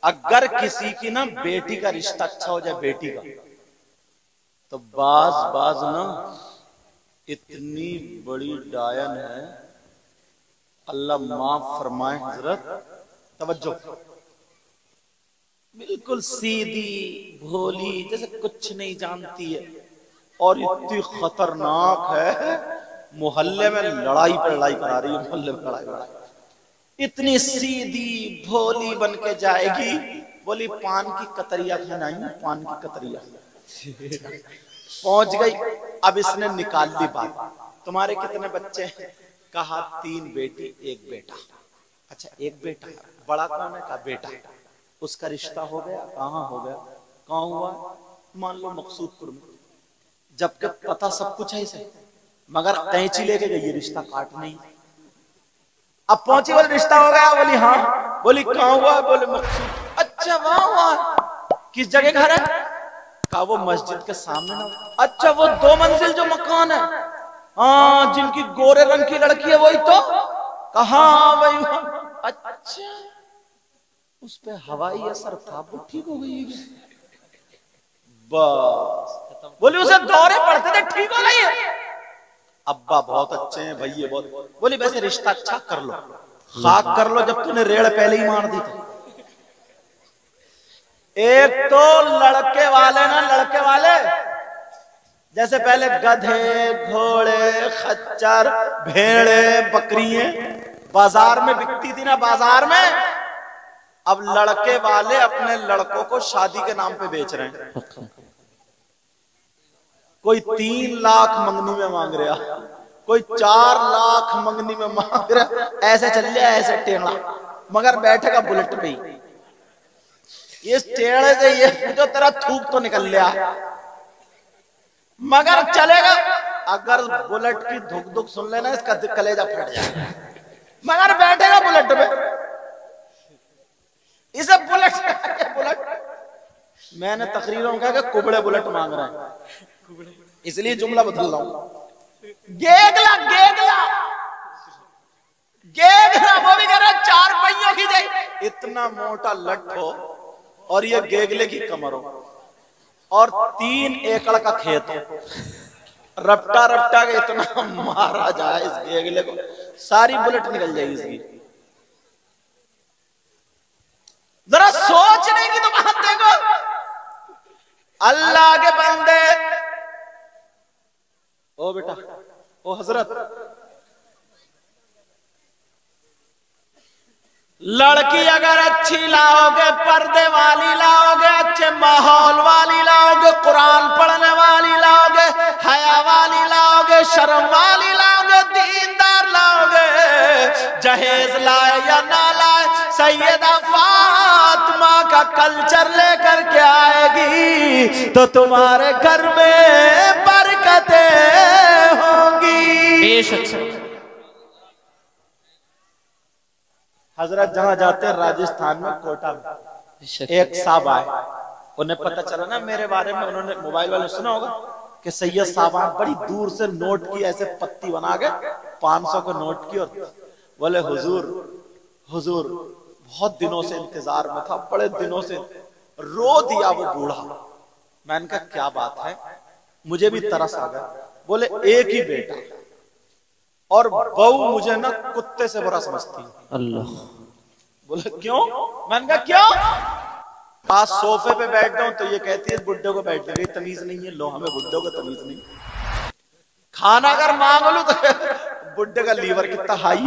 अगर किसी की ना बेटी का रिश्ता अच्छा हो जाए, बेटी का, तो बाज ना इतनी बड़ी डायन है, अल्लाह माफ फरमाए हजरत, तवज्जो, बिल्कुल सीधी भोली, जैसे कुछ नहीं जानती है, और इतनी खतरनाक है, मोहल्ले में लड़ाई पर लड़ाई करा रही है, मोहल्ले में लड़ाई, इतनी सीधी भोली बन के जाएगी। बोली पान की कतरिया खाना, पान की कतरिया पहुंच गई। अब इसने निकाल ली बात, तुम्हारे कितने बच्चे हैं? कहा 3 बेटी 1 बेटा। अच्छा 1 बेटा, बड़ा कौन है? कहा बेटा। उसका रिश्ता हो गया? कहाँ हो गया? कहाँ हुआ? मान लो मकसूदपुर में। जबकि पता सब कुछ है इसे, मगर कैंची लेके गई, रिश्ता काट नहीं। अब पहुंची, बोले रिश्ता हो गया? बोली हाँ। बोली कहाँ हुआ? बोले मकसूद। अच्छा वहां हुआ? किस जगह घर है? कहा वो मस्जिद के सामने ना। अच्छा वो 2 मंजिल जो मकान है, हाँ जिनकी गोरे रंग की लड़की है वही तो? कहा वही। अच्छा उस पे हवाई असर था, वो ठीक हो गई। बस बोली उसे दौरे पड़ते थे, ठीक हो गई है। अब्बा बहुत अच्छे हैं, भैया बहुत। बोली वैसे रिश्ता अच्छा कर लो, खाक कर लो, जब तूने रेड़ पहले ही मार दी थी। एक तो लड़के वाले ना, लड़के वाले जैसे पहले गधे, घोड़े, खच्चर, भेड़े, बकरियां बाजार में बिकती थी ना, बाजार में, अब लड़के वाले अपने लड़कों को शादी के नाम पे बेच रहे हैं। कोई 3 लाख मंगनी में मांग रहा, कोई 4 लाख मंगनी में मांग रहा, ऐसे चल रहा है, ऐसे टेढ़ा, मगर बैठेगा बुलेट पे ही। इस टेढ़े से ये जो तेरा थूक तो निकल लिया, मगर चलेगा। अगर बुलेट की धुक धुक सुन लेना, इसका कलेजा फट जाएगा, मगर बैठेगा बुलेट पे। इसे बुलेट मैंने तकरीरों में कहा कि कुबड़े बुलेट मांग रहे हैं, इसलिए जुमला बदल रहा हूं। गेगला गेगला गेगला, वो भी कह रहा 4 पहियों की जाए, इतना मोटा लट हो और ये गेगले की कमर हो, और 3 एकड़ का खेत हो, रपटा रपटा के इतना मारा जाए इस गेगले को, सारी बुलेट निकल जाएगी इसकी। जरा सोचने की तो बात देखो, अल्लाह के बंदे। ओ बेटा, ओ हजरत, लड़की अगर अच्छी लाओगे, पर्दे वाली लाओगे, अच्छे माहौल वाली लाओगे, कुरान पढ़ने वाली लाओगे, हया वाली लाओगे, शर्म वाली लाओगे, दीनदार लाओगे, जहेज लाए या ना लाए, सैयदा फातिमा का कल्चर लेकर के आएगी तो तुम्हारे घर में बरकतें होंगी। बेशक हजरत जहां जाते हैं राजस्थान में, कोटा में, एक साहब आए, उन्हें पता चला ना मेरे बारे में, उन्होंने मोबाइल वाले सुना होगा कि सैयद साहब बड़ी दूर से नोट की, ऐसे पत्ती बना के 500 के नोट की, और बोले हुजूर हुजूर बहुत दिनों से इंतजार में था, बड़े दिनों से, रो दिया वो बूढ़ा। मैंने कहा क्या बात है? मुझे भी तरस आ गया। बोले एक ही बेटा, और बहू मुझे ना कुत्ते से बुरा समझती है। अल्लाह। बोले क्यों? मैंने कहा क्यों? आज सोफे पे बैठ जाऊं तो ये कहती है बुड्ढे को बैठने की तमीज नहीं है। लो हमें बुड्ढे को तमीज नहीं। खाना अगर मांग लो तो बुड्ढे का लीवर कितना हाई,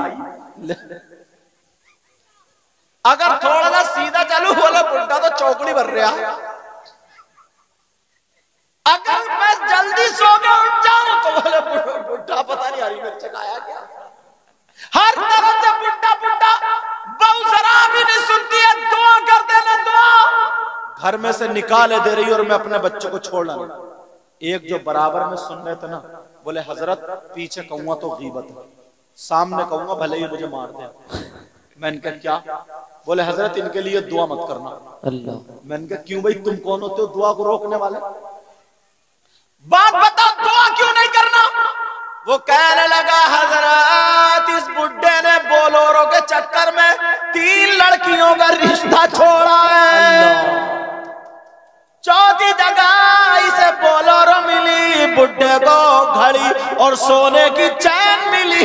अगर थोड़ा सा सीधा चालू बोला बुड्ढा तो चौकड़ी भर रहा। अगर मैं जल्दी सो के उठ जाऊं तो बोले बुड्ढा पता नहीं हरी मिर्च खाया क्या। हर तरफ से बुड्ढा बुड्ढा, बहू जरा भी नहीं सुनती है, दुआ कर देना दुआ। घर में से निकाले दे रही और मैं अपने बच्चे को छोड़ना। एक जो बराबर में सुन रहे थे ना, बोले हजरत पीछे कहूंगा तो गीबत है, सामने कहूंगा भले ही मुझे मार दे। मैंने कहा क्या? बोले हजरत इनके लिए दुआ मत करना। अल्लाह। मैंने कहा क्यों भाई, तुम कौन होते हो दुआ को रोकने वाले? बात बताओ दुआ क्यों नहीं करना? वो कहने लगा हजरत इस बुड्ढे ने बोलोरो के चक्कर में 3 लड़कियों का रिश्ता छोड़ा है। बेटे को घड़ी और सोने की चैन मिली,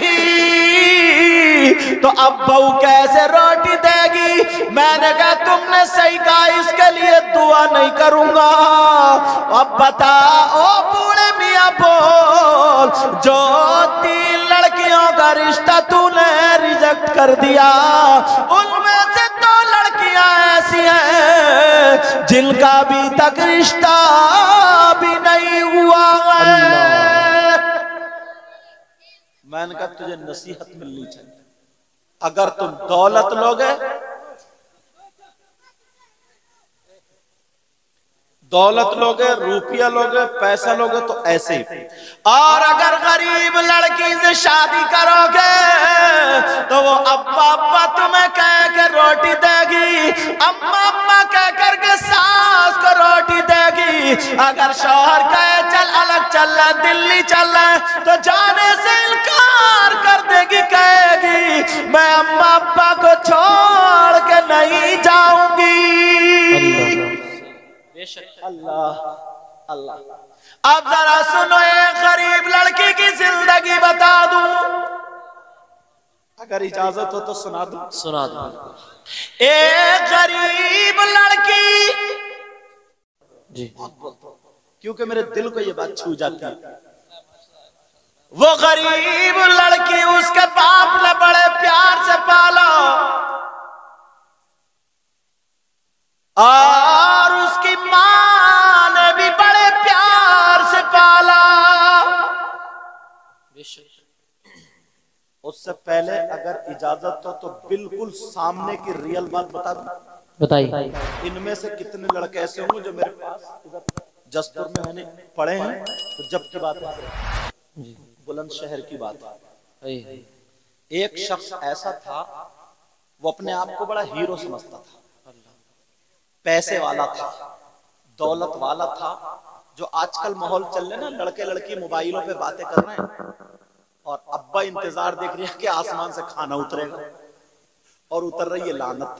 तो अब बहू कैसे रोटी देगी? मैंने कहा तुमने सही कहा, इसके लिए दुआ नहीं करूंगा। अब बता ओ बूढ़े मियां बोल, जो 3 लड़कियों का रिश्ता तूने रिजेक्ट कर दिया, उनमें से 2 लड़कियां ऐसी हैं जिनका अभी तक रिश्ता भी नहीं हुआ है। मैंने कहा तुझे नसीहत मिलनी चाहिए, अगर तुम दौलत लोगे, रुपया लोगे, पैसा लोगे तो ऐसे ही, और अगर गरीब लड़की से शादी करोगे तो वो अब्बा अब्बा तुम्हें कह के रोटी देगी, अम्मा अम्मा कह करके सास को रोटी देगी। अगर शौहर कहे चल अलग चल रहा, दिल्ली चल रहा, तो जाने से इनकार कर देगी, कहेगी मैं अम्मा अब्बा को छोड़ के नहीं जाऊंगी। अल्लाह अल्लाह। अब जरा सुनो, एक गरीब लड़की की जिंदगी बता दूं, अगर इजाजत हो तो सुना दूं। सुना दो। एक गरीब लड़की जी, क्योंकि मेरे दिल को ये बात छू जाती है। वो गरीब लड़की, उसके बाप ने बड़े प्यार से पाला और उसकी मां ने भी बड़े प्यार से पाला। उससे पहले अगर इजाजत हो तो बिल्कुल सामने की रियल बात बता दूं। बताइए। इनमें से कितने लड़के ऐसे होंगे जो मेरे पास जसपुर में मैंने पढ़े हैं, तो जब की बात है, बुलंदशहर की बात है, एक शख्स ऐसा था, वो अपने आप को बड़ा हीरो समझता था, पैसे वाला था, दौलत वाला था। जो आजकल माहौल चल रहे ना, लड़के लड़की मोबाइलों पे बातें कर रहे हैं और अब्बा इंतजार देख रही है कि आसमान से खाना उतरेगा, और उतर रही है लानत।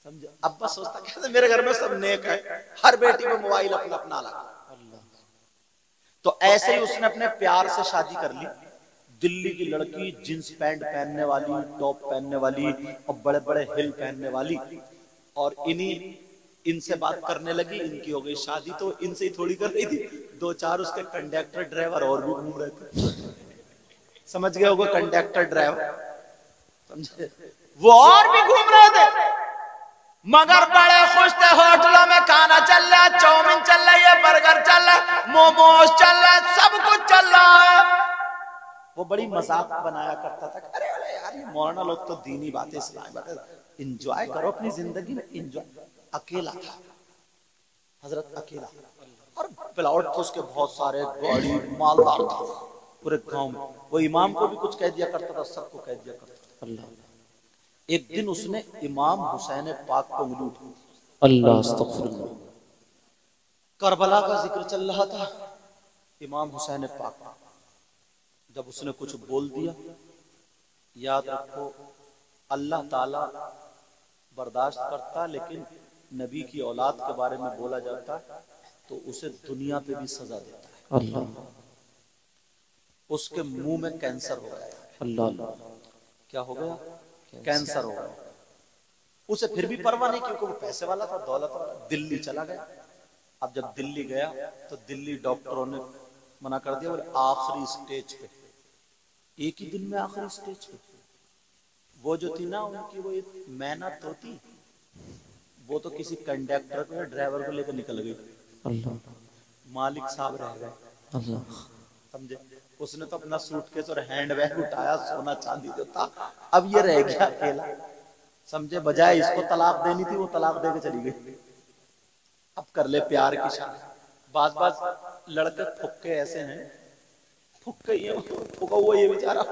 समझे? अब्बा सोचता कैसे मेरे घर में सब नेक है, हर बेटी में मोबाइल अपना अपना लगा। तो ऐसे ही उसने अपने प्यार से शादी कर ली। दिल्ली की लड़की, जींस पैंट पहनने वाली, टॉप पहनने वाली और बड़े बड़े हिल पहनने वाली, और इनसे बात करने लगी। इनकी हो गई शादी, तो इनसे ही थोड़ी कर रही थी, 2-4 उसके कंडक्टर ड्राइवर और भी घूम रहे थे। समझ गए होगा कंडक्टर ड्राइवर, समझे? वो और भी घूम रहे थे, मगर बड़े खुश थे। होटलों में खाना चल रहा है, चाउमीन चल रही है, बर्गर चल रहा है, मोमोज चल रहा है, सब कुछ चल रहा है। वो बड़ी मजाक बनाया करता था, अरे अरे यार ये मौलाना लोग तो दीनी बातें, इस्लामी बातें, एंजॉय करो अपनी जिंदगी में, एंजॉय। अकेला था हजरत, अकेला, और प्लॉट थे उसके बहुत सारे, गाड़ी, मालदार था पूरे गांव में। वो इमाम को भी कुछ कह दिया करता था, सबको कह दिया करता था। एक दिन उसने इमाम हुसैन पाक को उंगली उठाई, अल्लाह अस्तगफिरुल्लाह। करबला का जिक्र चल रहा था, इमाम हुसैन पाक जब उसने कुछ बोल दिया, याद रखो अल्लाह ताला बर्दाश्त करता, लेकिन नबी की औलाद के बारे में बोला जाता तो उसे दुनिया पे भी सजा देता है। अल्लाह। उसके मुंह में कैंसर हो गया। अल्लाह। क्या हो गया? कैंसर हो गया। उसे फिर भी परवाह नहीं, क्योंकि वो पैसे वाला था, दौलत वाला। दिल्ली चला गया। अब जब दिल्ली गया तो दिल्ली डॉक्टरों ने मना कर दिया, बोले आखिरी स्टेज पे, एक ही दिन में आखिरी स्टेज पे। वो जो थी ना उनकी, वो एक मैना तोती, वो तो किसी कंडक्टर को, ड्राइवर को लेकर निकल गई। अल्लाह। मालिक साहब रह गए। अल्लाह। समझे? उसने तो अपना सूटकेस और हैंड बैग उठाया, सोना चांदी जो था, अब ये रह गया अकेला। समझे? बजाय इसको तलाक देनी थी, वो तलाक दे के चली गई। अब कर ले प्यार की शादी। बाज बाज लड़के फुक्के ऐसे हैं, फुक्के ये फुका हुआ ये बेचारा,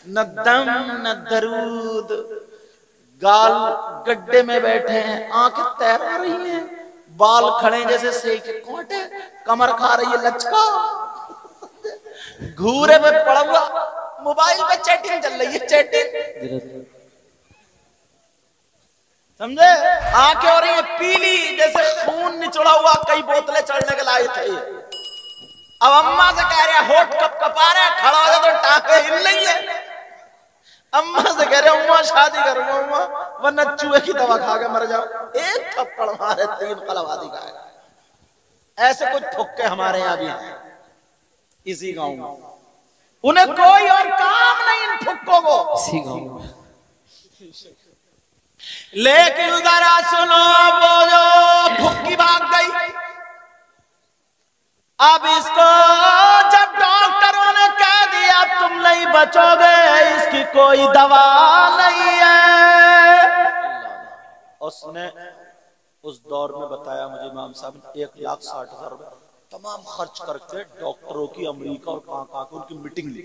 न दम न दरूद, गाल गड्ढे में बैठे हैं, आंखें तैरा रही हैं, बाल खड़े जैसे सेक के कोटे, कमर खा रही है लचका, घूरे में पड़ा हुआ, मोबाइल पे चैटिंग चल रही है, चैटिंग। समझे? आंखें हो रही है पीली जैसे खून निचोड़ा हुआ, कई बोतलें चढ़ने के लायक है। अब अम्मा से कह रहे होठ कप कपा रहे, खड़ा हो जाए तो टांगे हिल रही है। अम्मा से कह रहे अम्मा शादी करूंगा अम्मा, वरना चूहे की दवा खा के मर जाओ। एक थप्पड़ मारे 3 कलवादी का। ऐसे कुछ फुक्के हमारे यहाँ भी हैं इसी गांव में, उन्हें कोई और काम नहीं इन फुक्कों को इसी गांव में। लेकिन जरा सुनो, वो जो फुक्की भाग गई, अब इसको जब डॉक्टरों ने कह दिया तुम नहीं बचोगे, इसकी कोई दवा नहीं है। उसने उस दौर में बताया मुझे इमाम साहब ने 1,60,000 रुपए तमाम खर्च करके डॉक्टरों की अमेरिका और कहां की उनकी मीटिंग ली।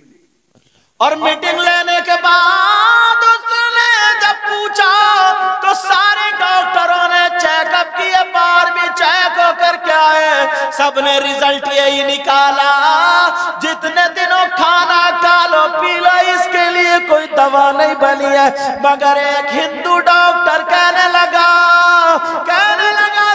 और मीटिंग लेने के बाद उसने जब पूछा तो सारे डॉक्टरों ने चेकअप किए, बार भी चेक होकर के आए, सबने रिजल्ट यही निकाला जितने दिनों खाना खा लो पी लो इसके लिए कोई दवा नहीं बनी है। मगर एक हिंदू डॉक्टर कहने लगा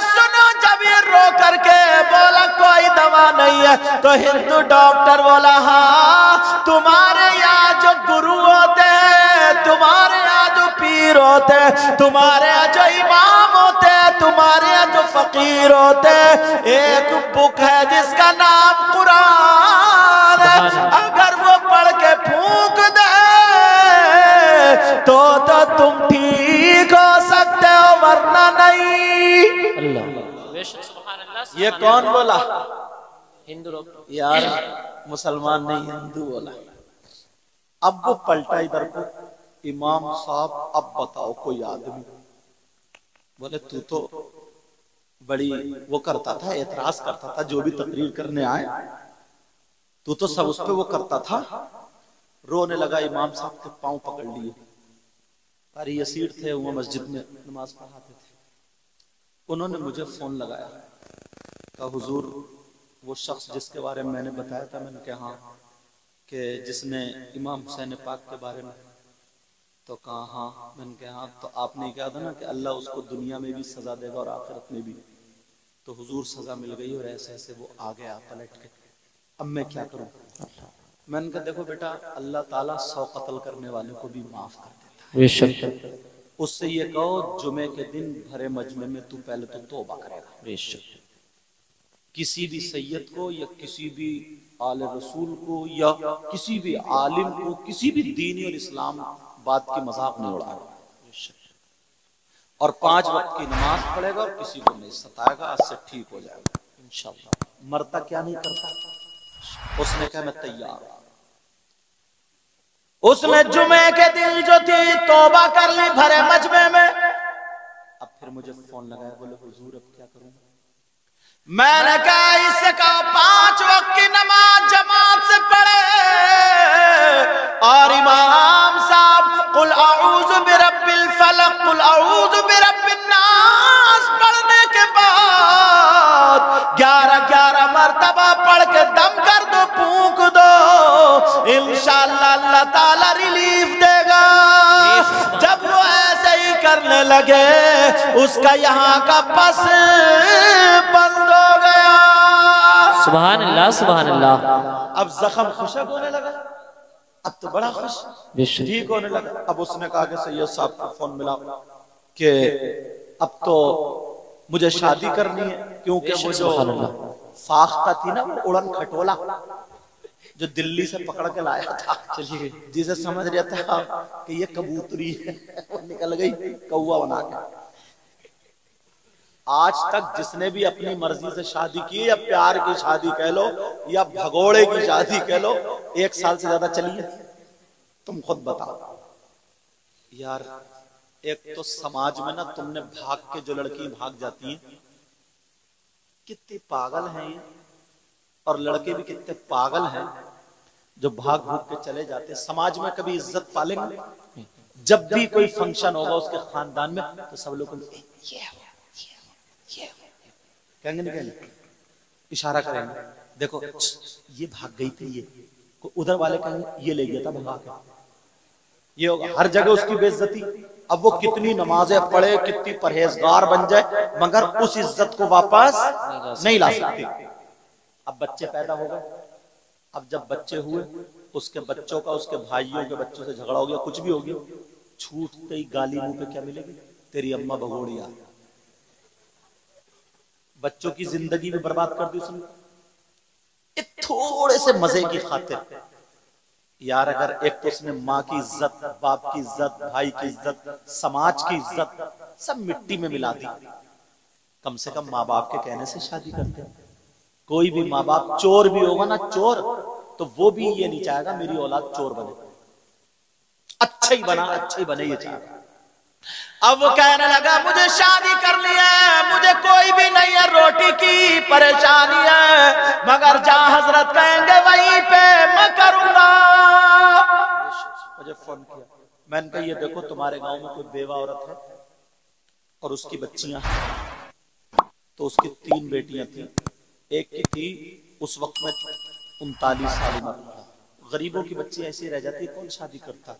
सुनो, जब ये रो करके बोला कोई दवा नहीं है, तो हिंदू डॉक्टर बोला हाँ, तुम्हारे यहाँ जो गुरु होते हैं, तुम्हारे यहाँ जो पीर होते हैं, तुम्हारे यहाँ जो इमाम होते हैं, तुम्हारे यहाँ जो फकीर होते हैं, एक बुक है जिसका नाम कुरान है, अगर वो पढ़ के फूंक दे तो तुम ठीक हो सकते हो वरना नहीं। ये कौन बोला? हिंदू लोग यार, मुसलमान नहीं हिंदू बोला। अब वो पलटा इधर को, इमाम साहब अब बताओ कोई आदमी, बोले तू तो बड़ी वो करता था, एतराज करता था जो भी तकरीर करने आए, तू तो सब उस पे वो करता था। रोने लगा, इमाम साहब के पांव पकड़ लिए। अरे यसीर थे वो मस्जिद में नमाज पढ़ाते थे, उन्होंने मुझे फोन लगाया, कहा हुजूर वो शख्स जिसके बारे में मैंने बताया था, मैंने कहा हाँ, कि जिसने इमाम हुसैन पाक के बारे में, तो कहा हाँ। मैंने कहा हाँ, तो आपने कहा था ना कि अल्लाह उसको दुनिया में भी सजा देगा और आखिरत में भी, तो हुजूर सजा मिल गई और ऐसे ऐसे वो आ गया पलट के, अब मैं क्या करूं? मैंने कहा देखो बेटा, अल्लाह ताला 100 कत्ल करने वाले को भी माफ कर देता है। उससे ये कहो जुमे के दिन भरे मजमे में तू पहले तो तौबा करेगा। किसी भी सैयद को या किसी भी आले रसूल को या किसी भी आलिम को किसी भी दीनी और इस्लाम बात की मजाक नहीं उड़ाएगा, और 5 वक्त की नमाज पढ़ेगा और किसी को नहीं सताएगा, आज से ठीक हो जाएगा इंशाअल्लाह। मरता क्या नहीं करता? उसने कहा मैं तैयार। उसने जुमे के दिन जो थी तौबा कर ली भरे मजमे में। अब फिर मुझे फोन लगाया, बोले हुजूर अब क्या करूं? मैंने कहा इससे कहा 5 वक्त की नमाज जमात से पढ़े, और इमाम साहब कुल अऊज़ु बिरब्बिल फलक कुल अऊज़ु बिरब्बिन नास पढ़ने के बाद 11 मरतबा पढ़ के दम कर दो, फूंक दो, इंशाअल्लाह अल्लाह ताला रिलीफ देगा। जब वो ऐसे ही करने लगे, उसका यहाँ का पस बंद हो गया। सुभान अल्लाह, सुभान अल्लाह। अब जख्म खुशक होने लगा, अब तो बड़ा खुश ठीक होने लगा। अब उसने कहा कि सैयद साहब का फोन मिला कि अब तो मुझे शादी करनी है, क्योंकि वो जो फाख्ता थी ना, वो उड़न खटोला जो दिल्ली से पकड़ के लाया था, चलिए जिसे समझ रहा था कि ये कबूतरी है, वो निकल गई कौवा बना के। आज तक जिसने भी अपनी मर्जी से शादी की, या प्यार की शादी कह लो या भगोड़े की शादी कह लो, 1 साल से ज्यादा चली है? तुम खुद बताओ यार। एक तो समाज में ना तुमने भाग के जो लड़की भाग जाती है, कितने पागल हैं ये, और लड़के भी कितने पागल हैं जो भाग भाग के चले जाते। समाज में कभी इज्जत पालेंगे? जब भी कोई फंक्शन होगा उसके खानदान में, तो सब लोग कहेंगे नहीं कहेंगे, इशारा करेंगे, देखो ये भाग गई थी, ये उधर वाले कहेंगे ये ले गया था भगा के, ये होगा। हर जगह उसकी बेइज्जती। अब वो कितनी नमाजें पढ़े, कितनी परहेजगार बन जाए, मगर उस इज्जत को वापस नहीं ला सकती। अब बच्चे पैदा हो गए, अब जब बच्चे हुए उसके बच्चों का उसके भाइयों के बच्चों से झगड़ा हो गया, कुछ भी हो गया, छूटते ही गाली मुंह पे क्या मिलेगी, तेरी अम्मा भगोड़िया। बच्चों की जिंदगी भी बर्बाद कर दी उसने थोड़े से मजे की खातिर। यार अगर एक तो उसने माँ की इज्जत, बाप की इज्जत, भाई की इज्जत, समाज की इज्जत सब मिट्टी में मिला दी, कम से कम माँ बाप के कहने से शादी करते। कोई भी माँ बाप चोर भी होगा ना चोर, तो वो भी ये नहीं चाहेगा मेरी औलाद चोर बने, अच्छा ही बना, अच्छा ही बने ये चाहेगा। अब वो कहने लगा मुझे शादी करनी है, मुझे कोई भी नहीं है, रोटी की परेशानी है, मगर जहां हजरत कहेंगे वहीं पे मैं करूंगा। मुझे फोन किया, मैंने कहा ये देखो तुम्हारे गांव में कोई बेवा औरत है और उसकी बच्चियां हैं, तो उसकी 3 बेटियां थी, एक की थी उस वक्त में 39 साल उम्र था। गरीबों की बच्ची ऐसी रह जाती, कौन शादी करता,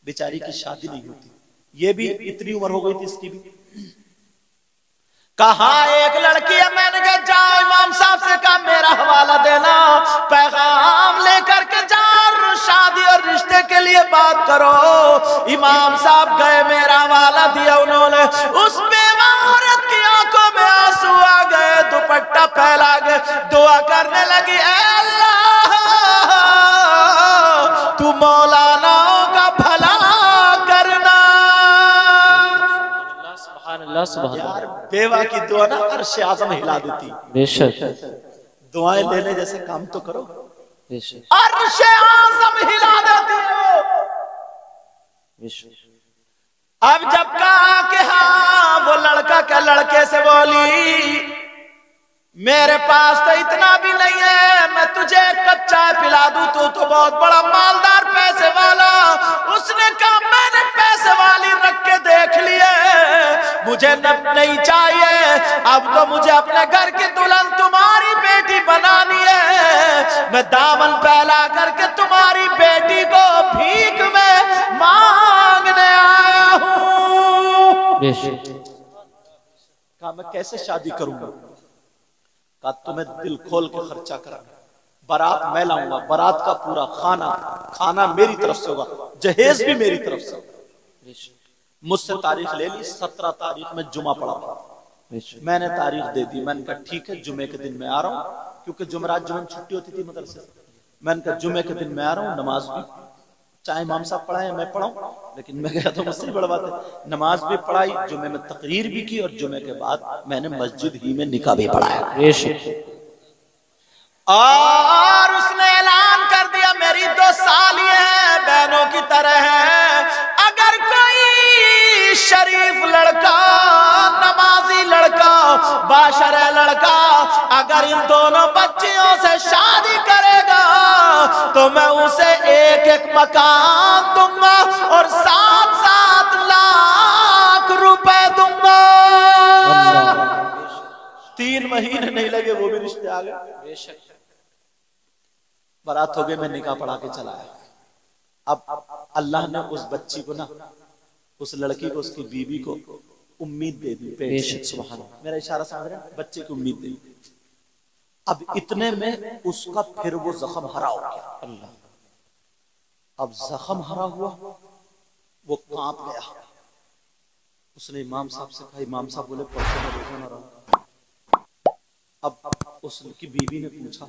बेचारी की शादी नहीं होती। ये भी इतनी उम्र हो गई थी इसकी भी। कहा एक लड़की है, मैंने कहा जाओ इमाम साहब से कहा मेरा हवाला देना, पैगाम लेकर के जाओ, शादी और रिश्ते के लिए बात करो। इमाम साहब गए, मेरा हवाला दिया उन्होंने, उस बेवा औरत की आंखों में आंसू आ गए, दुपट्टा फैला गए, दुआ करने लगी, अल्लाह तू मौलानाओं का भला करना। यार बेवा की दुआ ना अर्श आज़म हिला देती। बेशक दुआएं लेने जैसे काम तो करो, बेशक अर्श आज़म हिला देती हो। अब जब कहा कि हाँ, वो लड़का क्या लड़के से बोली मेरे पास तो इतना भी नहीं है, मैं तुझे एक कप चाय पिला दूं, तू तो बहुत बड़ा मालदार पैसे वाला। उसने कहा मैंने पैसे वाली रख के देख लिए, मुझे नहीं चाहिए, अब तो मुझे अपने घर की दुल्हन तुम्हारी बेटी बनानी है, मैं दामन फैला करके तुम्हारी बेटी को भीख में मांगने आया हूं। कहा मैं कैसे शादी करूंगा, कहा तुम्हें दिल खोल के खर्चा कराना, बारात मैं लाऊंगा, बारात का पूरा खाना मेरी तरफ से होगा, जहेज भी मेरी तरफ से होगा। मुझसे तारीख ले ली, 17 तारीख में जुमा पड़ा था, मैंने तारीख दे दी, मैंने कहा ठीक है जुमे के दिन मैं आ रहा हूँ, क्योंकि जुमरात जुमे छुट्टी होती थी मदरसे। मैंने कहा जुमे के दिन मैं आ रहा हूँ, नमाज भी चाहे इमाम साहब पढ़ाए मैं पढ़ाऊं, लेकिन मैं गया तो मुझसे बड़ा बात है, नमाज भी पढ़ाई, जुमे में तकरीर भी की, और जुमे के बाद मैंने मस्जिद ही में निकाह भी पढ़ाया। और उसने ऐलान कर दिया मेरी 2 सालियां बहनों की तरह है, अगर कोई शरीफ लड़का, नमाजी लड़का, बाशरे लड़का अगर इन दोनों बच्चियों से शादी करेगा तो मैं उसे 1-1 मकान दूंगा और 7-7 लाख रुपए दूंगा। 3 महीने नहीं लगे वो भी रिश्ते आ गए, बारात हो गई, मैं निकाह पढ़ा के चला आया। अब अल्लाह ने उस बच्ची को ना, उस लड़की को, उसकी बीवी को उम्मीद दे दी। सुभान अल्लाह, मेरा इशारा समझ रहे हैं, बच्चे को उम्मीद दी। अब इतने में उसका फिर वो जख्म हरा हो गया। अल्लाह, अब जख्म हरा हुआ, वो कांप गया। उसने इमाम साहब से कहा, इमाम साहब बोले पढ़ते मैं रोजा ना रहा। अब उसकी बीवी ने पूछा,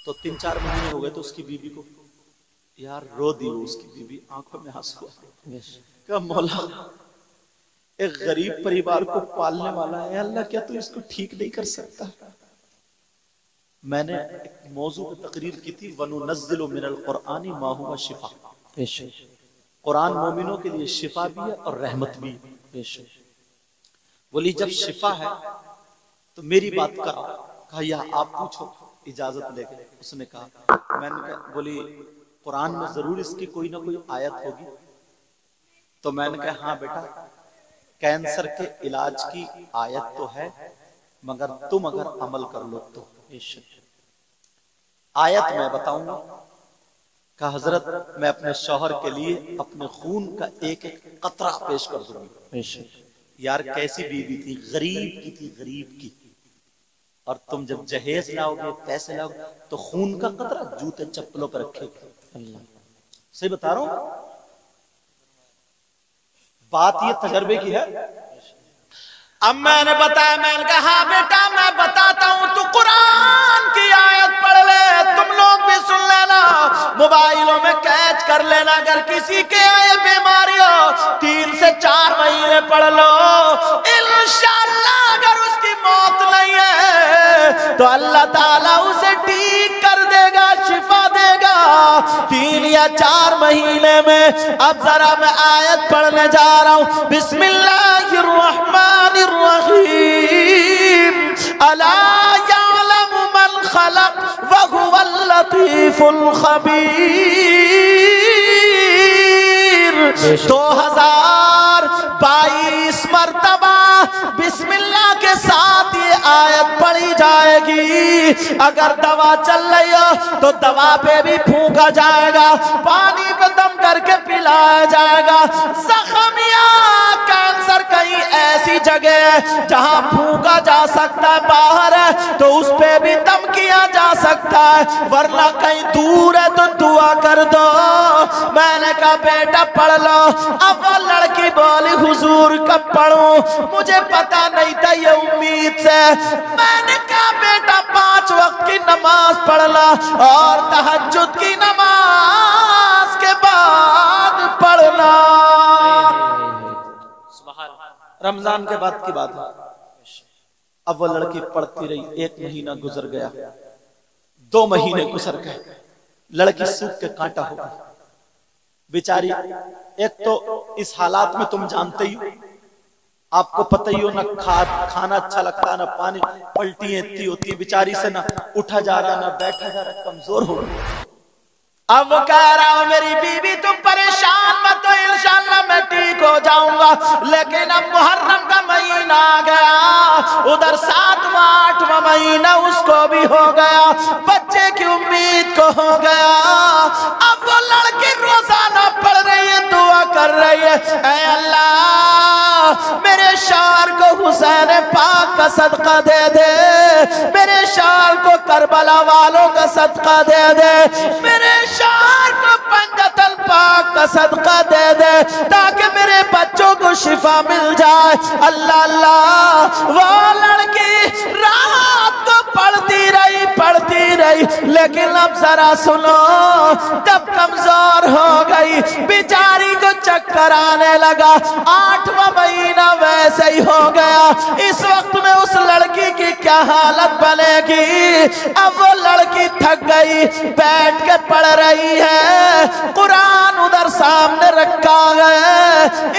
तो 3-4 महीने हो गए, तो उसकी बीवी को यार रो दी, उसकी बीवी आंखों में आंसू क्या, मौला एक गरीब परिवार को पालने वाला है, अल्लाह क्या तू इसको ठीक नहीं कर सकता। मैंने एक मौजू पे तकरीर की थी, वनुनज़्ज़िलु मिनल क़ुरआनी मा हुवा शिफा, कुरान मोमिनों के लिए शिफा भी है और रहमत भी है। बोली जब शिफा है तो मेरी बात करो। कहा या आप पूछो, इजाजत लेके। उसने कहा, मैंने कहा, बोली कुरान में जरूर इसकी कोई ना कोई आयत होगी। तो मैंने कहा हाँ बेटा, कैंसर के इलाज की आयत तो है, मगर तुम अगर अमल कर लो तो। आयत मैं बताऊंगा। कहा हजरत मैं अपने शौहर के लिए अपने खून का 1-1 कतरा पेश कर दूंगी। यार कैसी बीवी थी, गरीब की थी, गरीब की। और तुम जब जहेज लाओगे, पैसे लाओगे, तो खून का कतरा जूते चप्पलों पर रखेगी। सही बता रहा हूं, बात ये तजर्बे की है। अब मैंने बताया, मैंने कहा हाँ बेटा मैं बताता हूं, तू कुरान की आयत पढ़ ले, तुम लोग भी सुन लेना, मोबाइलों में कैच कर लेना। अगर किसी के ये बीमारी हो 3 से 4 महीने पढ़ लो, इंशाअल्लाह अगर उसकी मौत नहीं है तो अल्लाह ताला उसे ठीक कर देगा, शिफा देगा 3 या 4 महीने में। अब जरा मैं आयत पढ़ने जा रहा हूं। बिस्मिल्लाहिर्रहमानिर्रहीम। अला यअलमु मन खलक व हुवल लतीफुल खबीर। 2022 मर्तबा बिस्मिल्लाह के साथ ये आयत पढ़ी जाएगी। अगर दवा चल रही हो तो दवा पे भी फूंका जाएगा, पानी पे दम करके पिलाया जाएगा। जख्मिया कैंसर कहीं ऐसी जगह है जहां फूंका जा सकता है, बाहर है तो उस पे भी दम किया जा सकता है, वरना कहीं दूर है तो दुआ कर दो। मैंने कहा बेटा पढ़ लो। अब वो लड़की बोली हुजूर कब पढ़ूं, मुझे पता नहीं था ये उम्मीद से। मैंने कहा बेटा 5 वक्त की नमाज पढ़ लो और तहज्जुद की नमाज के बाद पढ़ना। रमजान के बाद की बात है। अब वो लड़की पढ़ती रही, 1 महीना गुजर गया, 2 महीने गुजर गए, लड़की सूख के कांटा हो गई बेचारी। एक तो इस हालात में तुम जानते ही हो, आपको पता ही हो, ना खाना अच्छा लगता, ना पानी, पलटी इतनी होती है बेचारी से, ना उठा जा रहा ना बैठा जा रहा, कमजोर हो गई। अब वो कह रहा हो मेरी बीवी तुम परेशान मत हो, इंशाअल्लाह मैं ठीक हो जाऊंगा। लेकिन अब मुहर्रम का महीना आ गया, उधर 7वां 8वां महीना उसको भी हो गया, बच्चे की उम्मीद को हो गया। अब वो लड़की रोजाना पढ़ रही है, दुआ कर रही है, ऐ अल्लाह मेरे शौहर को हुसैन पाक का सदका दे दे, मेरे शौहर को करबला वालों का सदका दे दे, मेरे शौहर को पंजतल पाक का सदका दे दे, ताकि मेरे बच्चों को शिफा मिल जाए। अल्लाह अल्लाह। वो लड़की रात को पढ़ती रही, लेकिन अब जरा सुनो, जब कमजोर हो गई बेचारी को चक्कर आने लगा, 8वां महीना वैसे ही हो गया। इस वक्त में उस लड़की की क्या हालत बनेगी। अब वो लड़की थक गई, बैठ के पढ़ रही है, कुरान उधर सामने रखा है,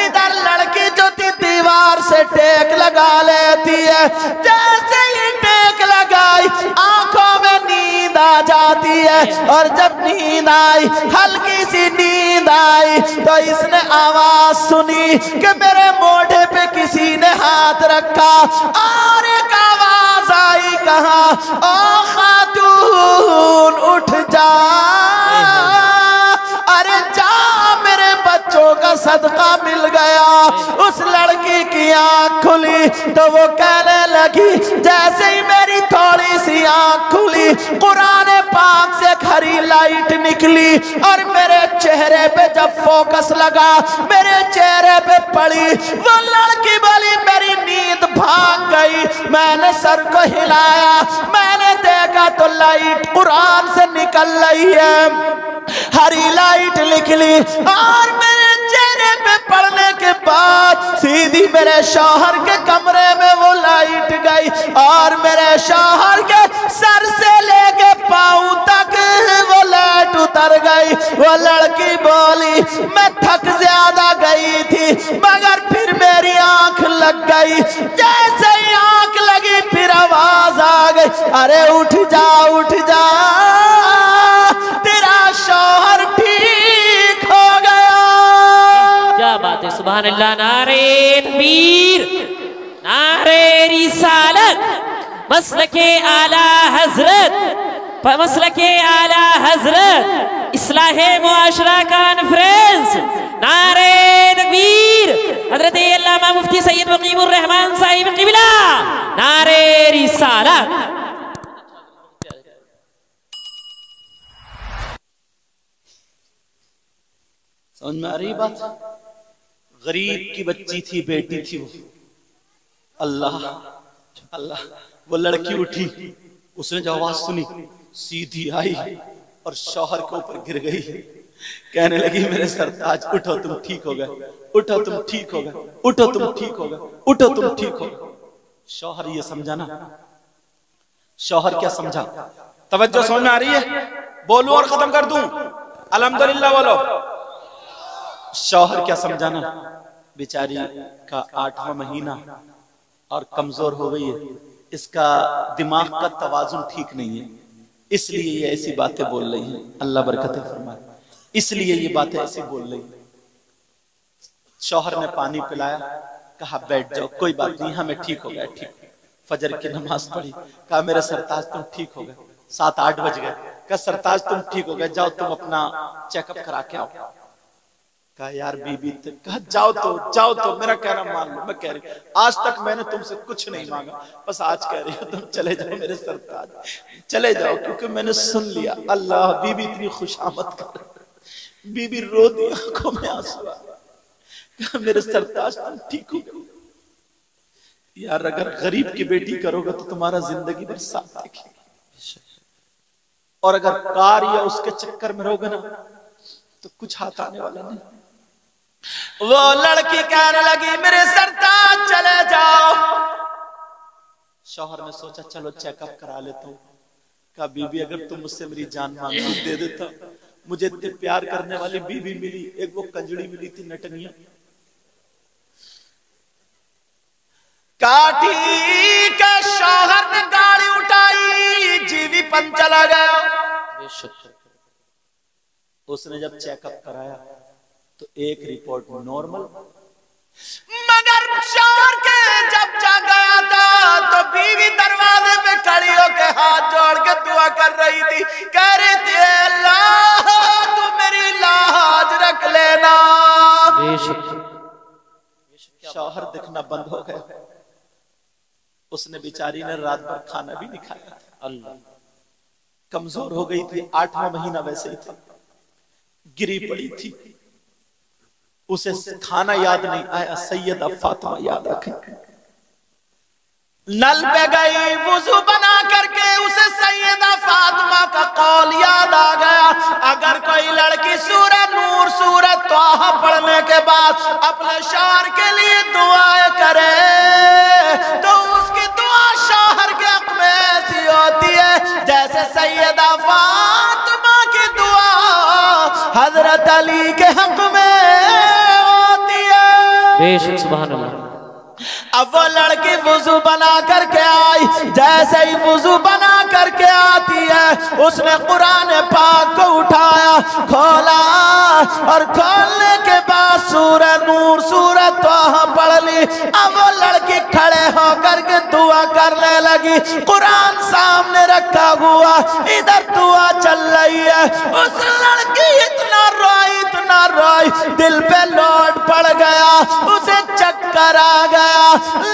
इधर लड़की जो थी दीवार से टेक लगा लेती है। जैसे ही टेक लगाई आंखों में नींद आ जाती है, और जब नींद आई, हल्की सी नींद आई, तो इसने आवाज सुनी कि मेरे मोढ़े पे किसी ने हाथ रखा, और एक आवाज आई, कहा ओ खातून उठ जा, अरे जा मेरे बच्चों का सदका मिल गया। उस लड़की की आंख खुली तो वो कहने लगी, जैसे ही मेरी थोड़ी सी आंख खुली, कुरान पाक से हरी लाइट निकली, और मेरे चेहरे पे जब फोकस लगा, मेरे चेहरे पे पड़ी, वो लड़की बोली मेरी नींद भाग गई। मैंने सर को हिलाया, मैंने देखा तो लाइट कुरान से निकल रही है, हरी लाइट निकली, और मेरे चेहरे पे पड़ने के बाद सीधी मेरे शौहर के कमरे में वो लाइट गई, और मेरे शौहर के सर से लेके पांव तक वो लाइट उतर गई। वो लड़की बोली मैं थक ज्यादा गई थी, मगर फिर मेरी आंख लग गई। जैसे ही आंख लगी फिर आवाज आ गई, अरे उठ जा उठ जा, तेरा शौहर ठीक हो गया। क्या बात है, सुभान अल्लाह। नारे तकबीर, नारे रिसालत, मसलके आला हजरत, मसलके आला हजरत, इस्लाहे मुआशरा कॉन्फ्रेंस। नारे तकबीर, हजरत अल्लामा मुफ्ती सैयद वकीमुर रहमान साहिब क़िबला। नारे रिसालत। समझ में आ रही बात? गरीब की बच्ची थी, बेटी थी वो। अल्लाह अल्लाह, वो लड़की उठी, उसने जो आवाज सुनी सीधी आई और शौहर के ऊपर गिर गई। कहने लगी मेरे सरताज उठो तुम ठीक हो गए, उठो तुम ठीक हो गए, उठो तुम ठीक हो गए, उठो तुम ठीक हो गए। शौहर ये समझा ना, शौहर क्या समझा? तवज्जो समझ में आ रही है? बोलूं और खत्म कर दूं? अल्हम्दुलिल्लाह बोलो। शौहर क्या समझा ना, बेचारी का 8वां महीना और कमजोर हो गई है, इसका दिमाग का तवाजुन ठीक नहीं है, इसलिए ये ऐसी बातें बोल रही है। अल्लाह बरकतें फरमाए, इसलिए ये बातें ऐसी बोल रही है। शौहर ने पानी पिलाया, कहा बैठ जाओ, कोई बात नहीं, हमें ठीक हो गया, ठीक। फजर की नमाज पढ़ी, कहा मेरे सरताज तुम ठीक हो गए। 7-8 बज गए, कहा सरताज तुम ठीक हो गए, जाओ तुम अपना चेकअप करा के आओ। कहा यार बीबी, कहा जाओ तो मेरा कहना मान लो। मैं कह रही आज तक मैंने तुमसे कुछ नहीं मांगा, बस आज कह रही हो तुम चले जाओ मेरे सरताज, चले जाओ, क्योंकि मैंने सुन लिया। अल्लाह, बीबी इतनी खुशामद कर, बीबी रो दी, आंखों में आंसू आ, कहा मेरे सरताज तुम ठीक हो। यार अगर गरीब की बेटी करोगे तो तुम्हारा जिंदगी भर साथ देखेगी, और अगर कार या उसके चक्कर में रहोगे ना तो कुछ हाथ आने वाला नहीं। वो लड़की कहने लगी मेरे सरताज चले जाओ। शौहर ने सोचा चलो चेकअप करा लेता हूँ। कहा बीबी अगर तुम मुझसे मेरी जान मांगती दे देता, मुझे इतने प्यार करने वाली बीबी मिली, एक वो कंजड़ी मिली थी नटनिया। काठी के शौहर ने गाड़ी उठाई, जीवीपन चला गया। उसने जब चेकअप कराया तो एक रिपोर्ट नॉर्मल, मगर शौहर के जब जा गया था तो बीवी दरवाजे पे खड़ी होकर हाथ जोड़ के दुआ कर रही थी, कह रही थी अल्लाह तू मेरी लाज रख लेना। शौहर दिखना बंद हो गया, उसने बेचारी ने रात भर खाना भी नहीं खाया। अल्लाह, कमजोर हो गई थी, 8वां महीना वैसे ही था, गिरी पड़ी थी, उसे खाना याद नहीं आया। सैयदा फातिमा याद आ गई, नल पे गई, वुजू बना करके उसे सैयदा फातिमा का कौल याद आ गया, अगर कोई लड़की सूरह नूर, सूरह तौहा पढ़ने के बाद अपने शौहर के लिए दुआएं करे तो उसकी दुआ शौहर के हक में ऐसी होती है जैसे सैयदा फातिमा की दुआ हजरत अली के हक में होती है। बेशक सुभान अल्लाह। अब वो लड़की वुजू बना करके आई, जैसे ही वुजू बना करके आती है उसने कुरान पाक को उठाया, खोला, और खोलने के बाद सूरह नूर, सूरह तौहा पढ़ ली। अब वो लड़की खड़े होकर के दुआ करने लगी, कुरान सामने रखा हुआ, इधर दुआ चल रही है। उस लड़की इतना रोई, दिल पे लोड पड़ गया, उसे चक्कर आ गया,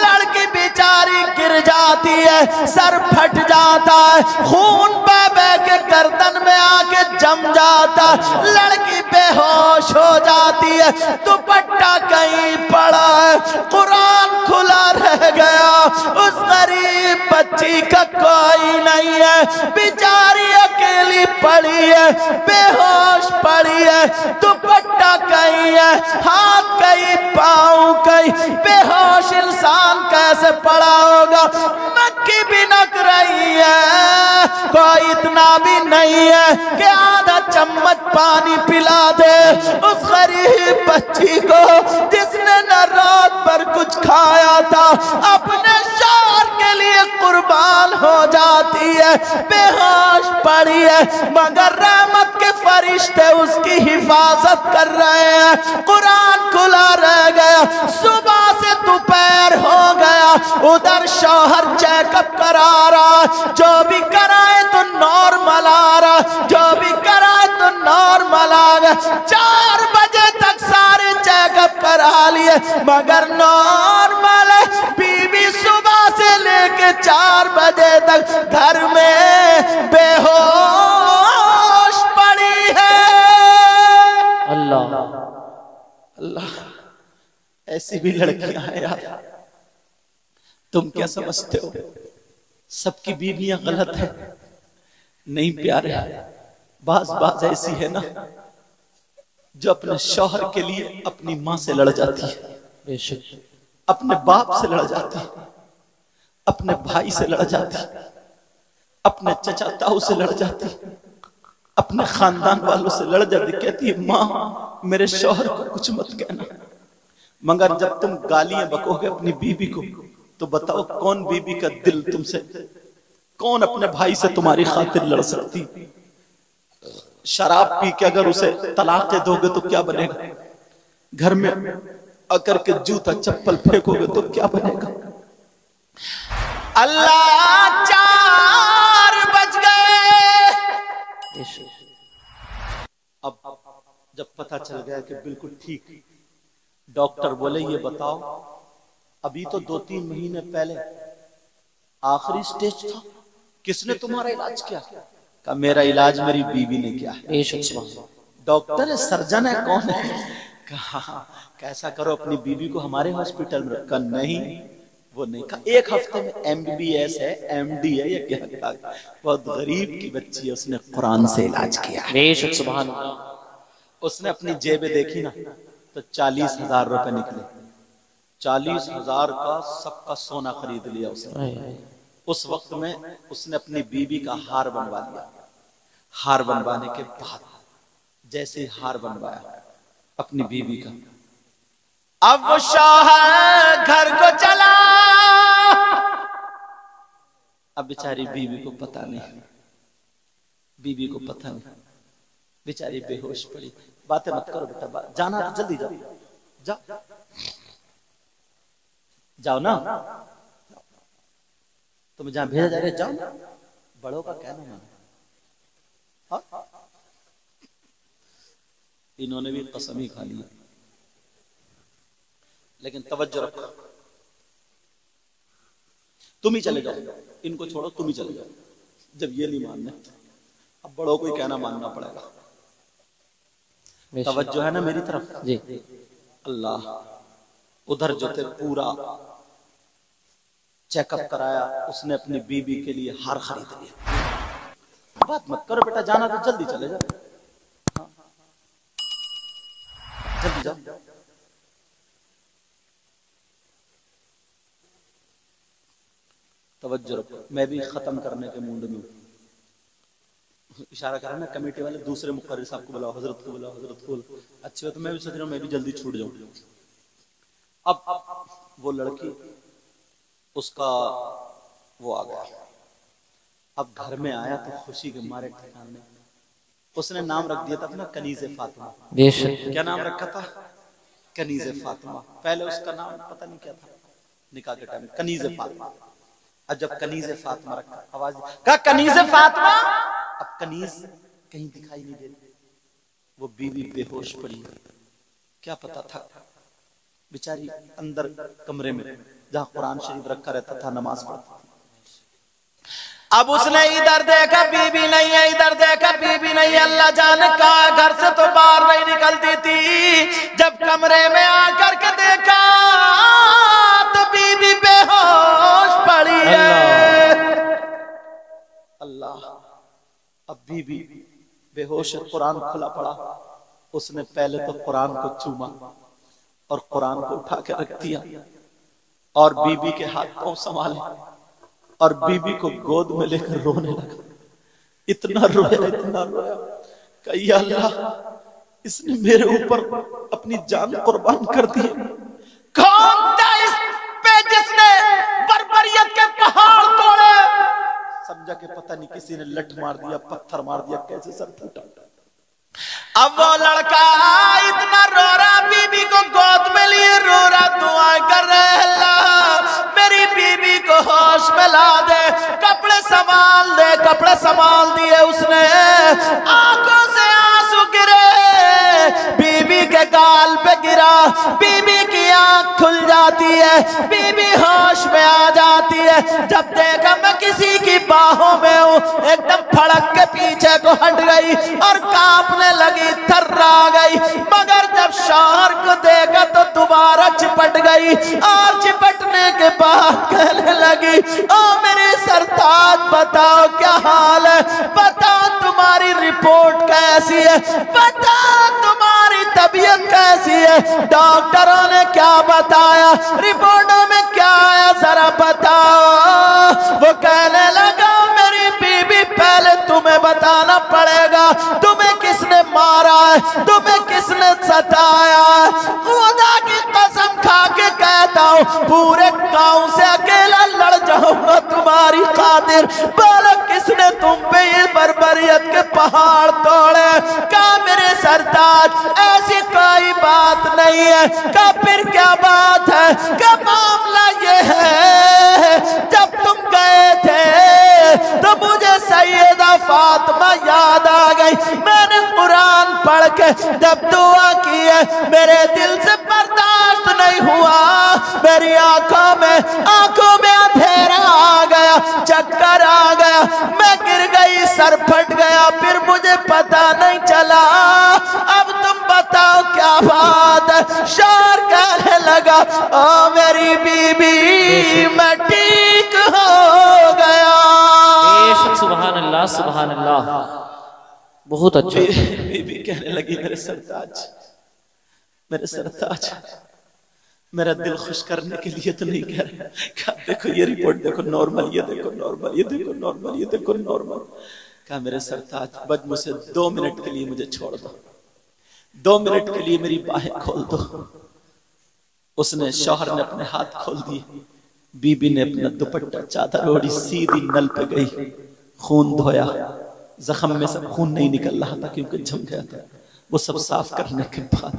लड़की बेचारी गिर जाती है, सर फट जाता है, खून बह बह के गर्दन में आके जम जाता, लड़की बेहोश हो जाती है, दुपट्टा कहीं पड़ा है, कुरान खुला रह गया, उस गरीब बच्ची का कोई नहीं है, बेचारी अकेली पड़ी है, बेहोश पड़ी है, दुपट्टा कहीं है, हाथ कहीं, पाँव कहीं, बेहोश इंसान कैसे पड़ा होगा। मक्खी भी नक रही है, कोई इतना भी नहीं है कि आधा चम्मच पानी पिला दे उस गरीब बच्ची को जिसने न रात भर कुछ खाया था, अपने शौहर के लिए कुर्बान हो जाती है, बेहोश पड़ी है, मगर रहमत के फरिश्ते उसकी हिफाजत कर रहे हैं। कुरान खुला रह गया, सुबह से दोपहर हो गया, उधर शौहर चेकअप करा रहा, जो भी कराए तो नॉर्मल आ रहा, जो भी कराए तो नॉर्मल आ गया। 4 बजे तक सारे चेकअप करा लिए मगर नॉर्मल है। बीबी सुबह से लेके 4 बजे तक घर में बेहोश पड़ी है। अल्लाह ऐसी भी लड़कियां हैं यार, तुम क्या समझते हो सबकी बीवियां गलत है? नहीं प्यारे, बाज बाज ऐसी है ना जो अपने शौहर के लिए अपनी माँ से लड़ जाती है, अपने बाप से लड़ जाती है, अपने भाई से लड़ जाती है, अपने चचा ताऊ से लड़ जाती, अपने खानदान वालों से लड़ जाती, कहती है माँ मेरे शौहर को कुछ मत कहना। मगर जब तुम गालियां बकोगे अपनी बीबी को तो बताओ कौन बीबी का दिल तुमसे, कौन अपने भाई से तुम्हारी खातिर लड़ सकती? शराब पी के अगर उसे तलाक दे दोगे तो क्या बनेगा? घर में अकर के जूता चप्पल फेंकोगे तो क्या बनेगा? अल्लाह 4 बज गए। अब जब पता चल गया कि बिल्कुल ठीक, डॉक्टर बोले ये बताओ अभी तो 2-3 महीने पहले आखिरी स्टेज था, किसने तुम्हारा इलाज किया? कहा मेरा इलाज मेरी बीवी ने किया है। डॉक्टर है, सर्जन है, कौन है? कहा कैसा करो अपनी बीवी को हमारे हॉस्पिटल में रखा। नहीं वो नहीं, कहा 1 हफ्ते में MBBS है, MD है, ये क्या? बहुत गरीब की बच्ची है, उसने कुरान से इलाज किया है। सुभान अल्लाह। उसने अपनी जेबें देखी ना तो 40,000 रुपए निकले। 40,000 का सबका सोना खरीद लिया उसने। उस वक्त में उसने अपनी बीवी का हार बनवा लिया। हार बनवाने के बाद जैसे ही हार बनवाया अपनी बीवी का, अब वो शौहर घर को चला। अब बेचारी बीवी को पता नहीं, बीवी को पता नहीं, बेचारी बेहोश पड़ी। बातें मत करो बेटा, जाना तो जल्दी जाओ, जाओ जाओ ना, तुम जहां भेजा जा रहे जाओ ना, बड़ों का कहना मानो। इन्होंने भी कसम ही खा ली, लेकिन तवज्जो रखो, तुम ही चले जाओ, इनको छोड़ो, तुम ही चले जाओ। जब ये नहीं मानने अब बड़ों को ही कहना मानना पड़ेगा। तवज्जो है ना मेरी तरफ जी। अल्लाह उधर जो थे पूरा चेकअप कराया, उसने अपनी बीबी के लिए हार खरीद लिया। बात मत करो बेटा, जाना तो जल्दी चले जाओ, हाँ, जल्दी जाओ। तवज्जो रखो, मैं भी खत्म करने के मूड में हूं। इशारा करा ना कमेटी वाले, दूसरे मुकर्रिर साहब को बुलाओ, हजरत को बुलाओ, हजरत को। अच्छी बात, तो मैं भी सोच रहा हूँ मैं भी जल्दी छूट जाऊं। अब वो लड़की, उसका वो आ गया। अब घर में आया तो खुशी के मारे ठिकाने, उसने नाम रख दिया था अपना कनीज़े फातिमा। क्या नाम रखा था? कनीज़े फातिमा। पहले उसका नाम पता नहीं क्या था, निकाह के टाइम कनीज़े फातिमा। अब जब कनीज़े फातिमा रखा, आवाज कहा कनीज़े फातिमा। अब कनीज कहीं दिखाई नहीं देती, वो बीवी बेहोश पड़ी। क्या पता था बेचारी अंदर कमरे में जहां कुरान शरीफ रखा रहता था, नमाज पढ़ती थी। अब उसने इधर देखा बीबी नहीं है, इधर देखा बीबी नहीं है, अल्लाह जाने का घर से तो बाहर नहीं निकलती थी। जब कमरे में आकर के देखा तो बीबी बेहोश पड़ी है। अल्लाह, अब बीबी बेहोश है, कुरान खुला पड़ा। उसने पहले तो कुरान को चूमा और कुरान को उठा के रख दिया और बीबी के हाथ पांव संभाले और बीबी को गोद में लेकर रोने लगा। इतना रोया, इतना रोया, कही अल्लाह इसने मेरे ऊपर अपनी जान कुर्बान कर दी। कौन था इस पे जिसने बर्बरियत के पहाड़ तोड़े? समझा कि पता नहीं किसी ने लठ मार दिया, पत्थर मार दिया, कैसे सर फूटा। अब वो लड़का इतना रो रहा, बीबी को गोद में लिए रो रहा, दुआएं कर रहे, अल्लाह मेरी बीबी को होश में ला दे, कपड़े संभाल दे। कपड़े संभाल दिए उसने, आंखों से आंसू गिरे, बीबी के गाल पे गिरा, बीबी की आंख खुल जाती है, बीबी होश में आ जाती है। जब देखा मैं किसी की बाहों में हूँ, एकदम फड़क के पीछे को हट गई और कांपने लगी, थर्रा गई। मगर जब शौहर को देखा तो दोबारा चिपट गई और चिपटने के बाद कहने लगी, ओ मेरे सरताज बताओ क्या हाल है, बताओ तुम्हारी रिपोर्ट कैसी है, बताओ तुम्हारी तबीयत कैसी है, डॉक्टरों ने क्या बताया, रिपोर्टों में क्या आया, जरा बताओ। वो कहने लगा, मेरी बीबी पहले तुम्हें बताना पड़ेगा तुम्हें किसने मारा है, तुम्हें किसने सताया है। खुदा की कसम खा के कहता हूँ, पूरे गांव से अकेला लड़ जाऊंगा तुम्हारी खातिर। बोलो किसने तुम पे ये बर्बरियत के पहाड़ तोड़े? कहा मेरे सरताज ऐसी कोई बात नहीं है। कहा फिर क्या बात है? क्या मामला ये है, जब तुम गए थे तो मुझे सैयदा फातिमा याद आ गई। मैंने कुरान पढ़ के जब दुआ की है, मेरे दिल से बर्दाश्त नहीं हुआ, मेरी आंखों में अंधेरा आ गया, चक्कर आ गया, मैं गिर गई, सर फट गया, फिर मुझे पता नहीं चला। अब तुम बताओ क्या बात है? शौहर कहने लगा, ओ मेरी बीबी मैं ठीक हो गया। सुभान अल्लाह, सुभान अल्लाह, बहुत अच्छा। बीबी कहने लगी, मेरे सरताज मेरा दिल खुश करने के लिए तो नहीं कह रहा। देखो ये रिपोर्ट देखो नॉर्मल, ये देखो नॉर्मल, ये देखो नॉर्मल, ये देखो नॉर्मल। कहा मेरे सरताज बस मुझे 2 मिनट के लिए मुझे छोड़ दो, 2 मिनट के लिए मेरी बाहें खोल दो। उसने, शौहर ने अपने हाथ खोल दिए, बीबी ने अपना दुपट्टा चादर ओढ़ी, सीधी नल पे गई, खून धोया, जख्म में से खून नहीं निकल रहा था क्योंकि जम गया था। वो सब साफ करने के बाद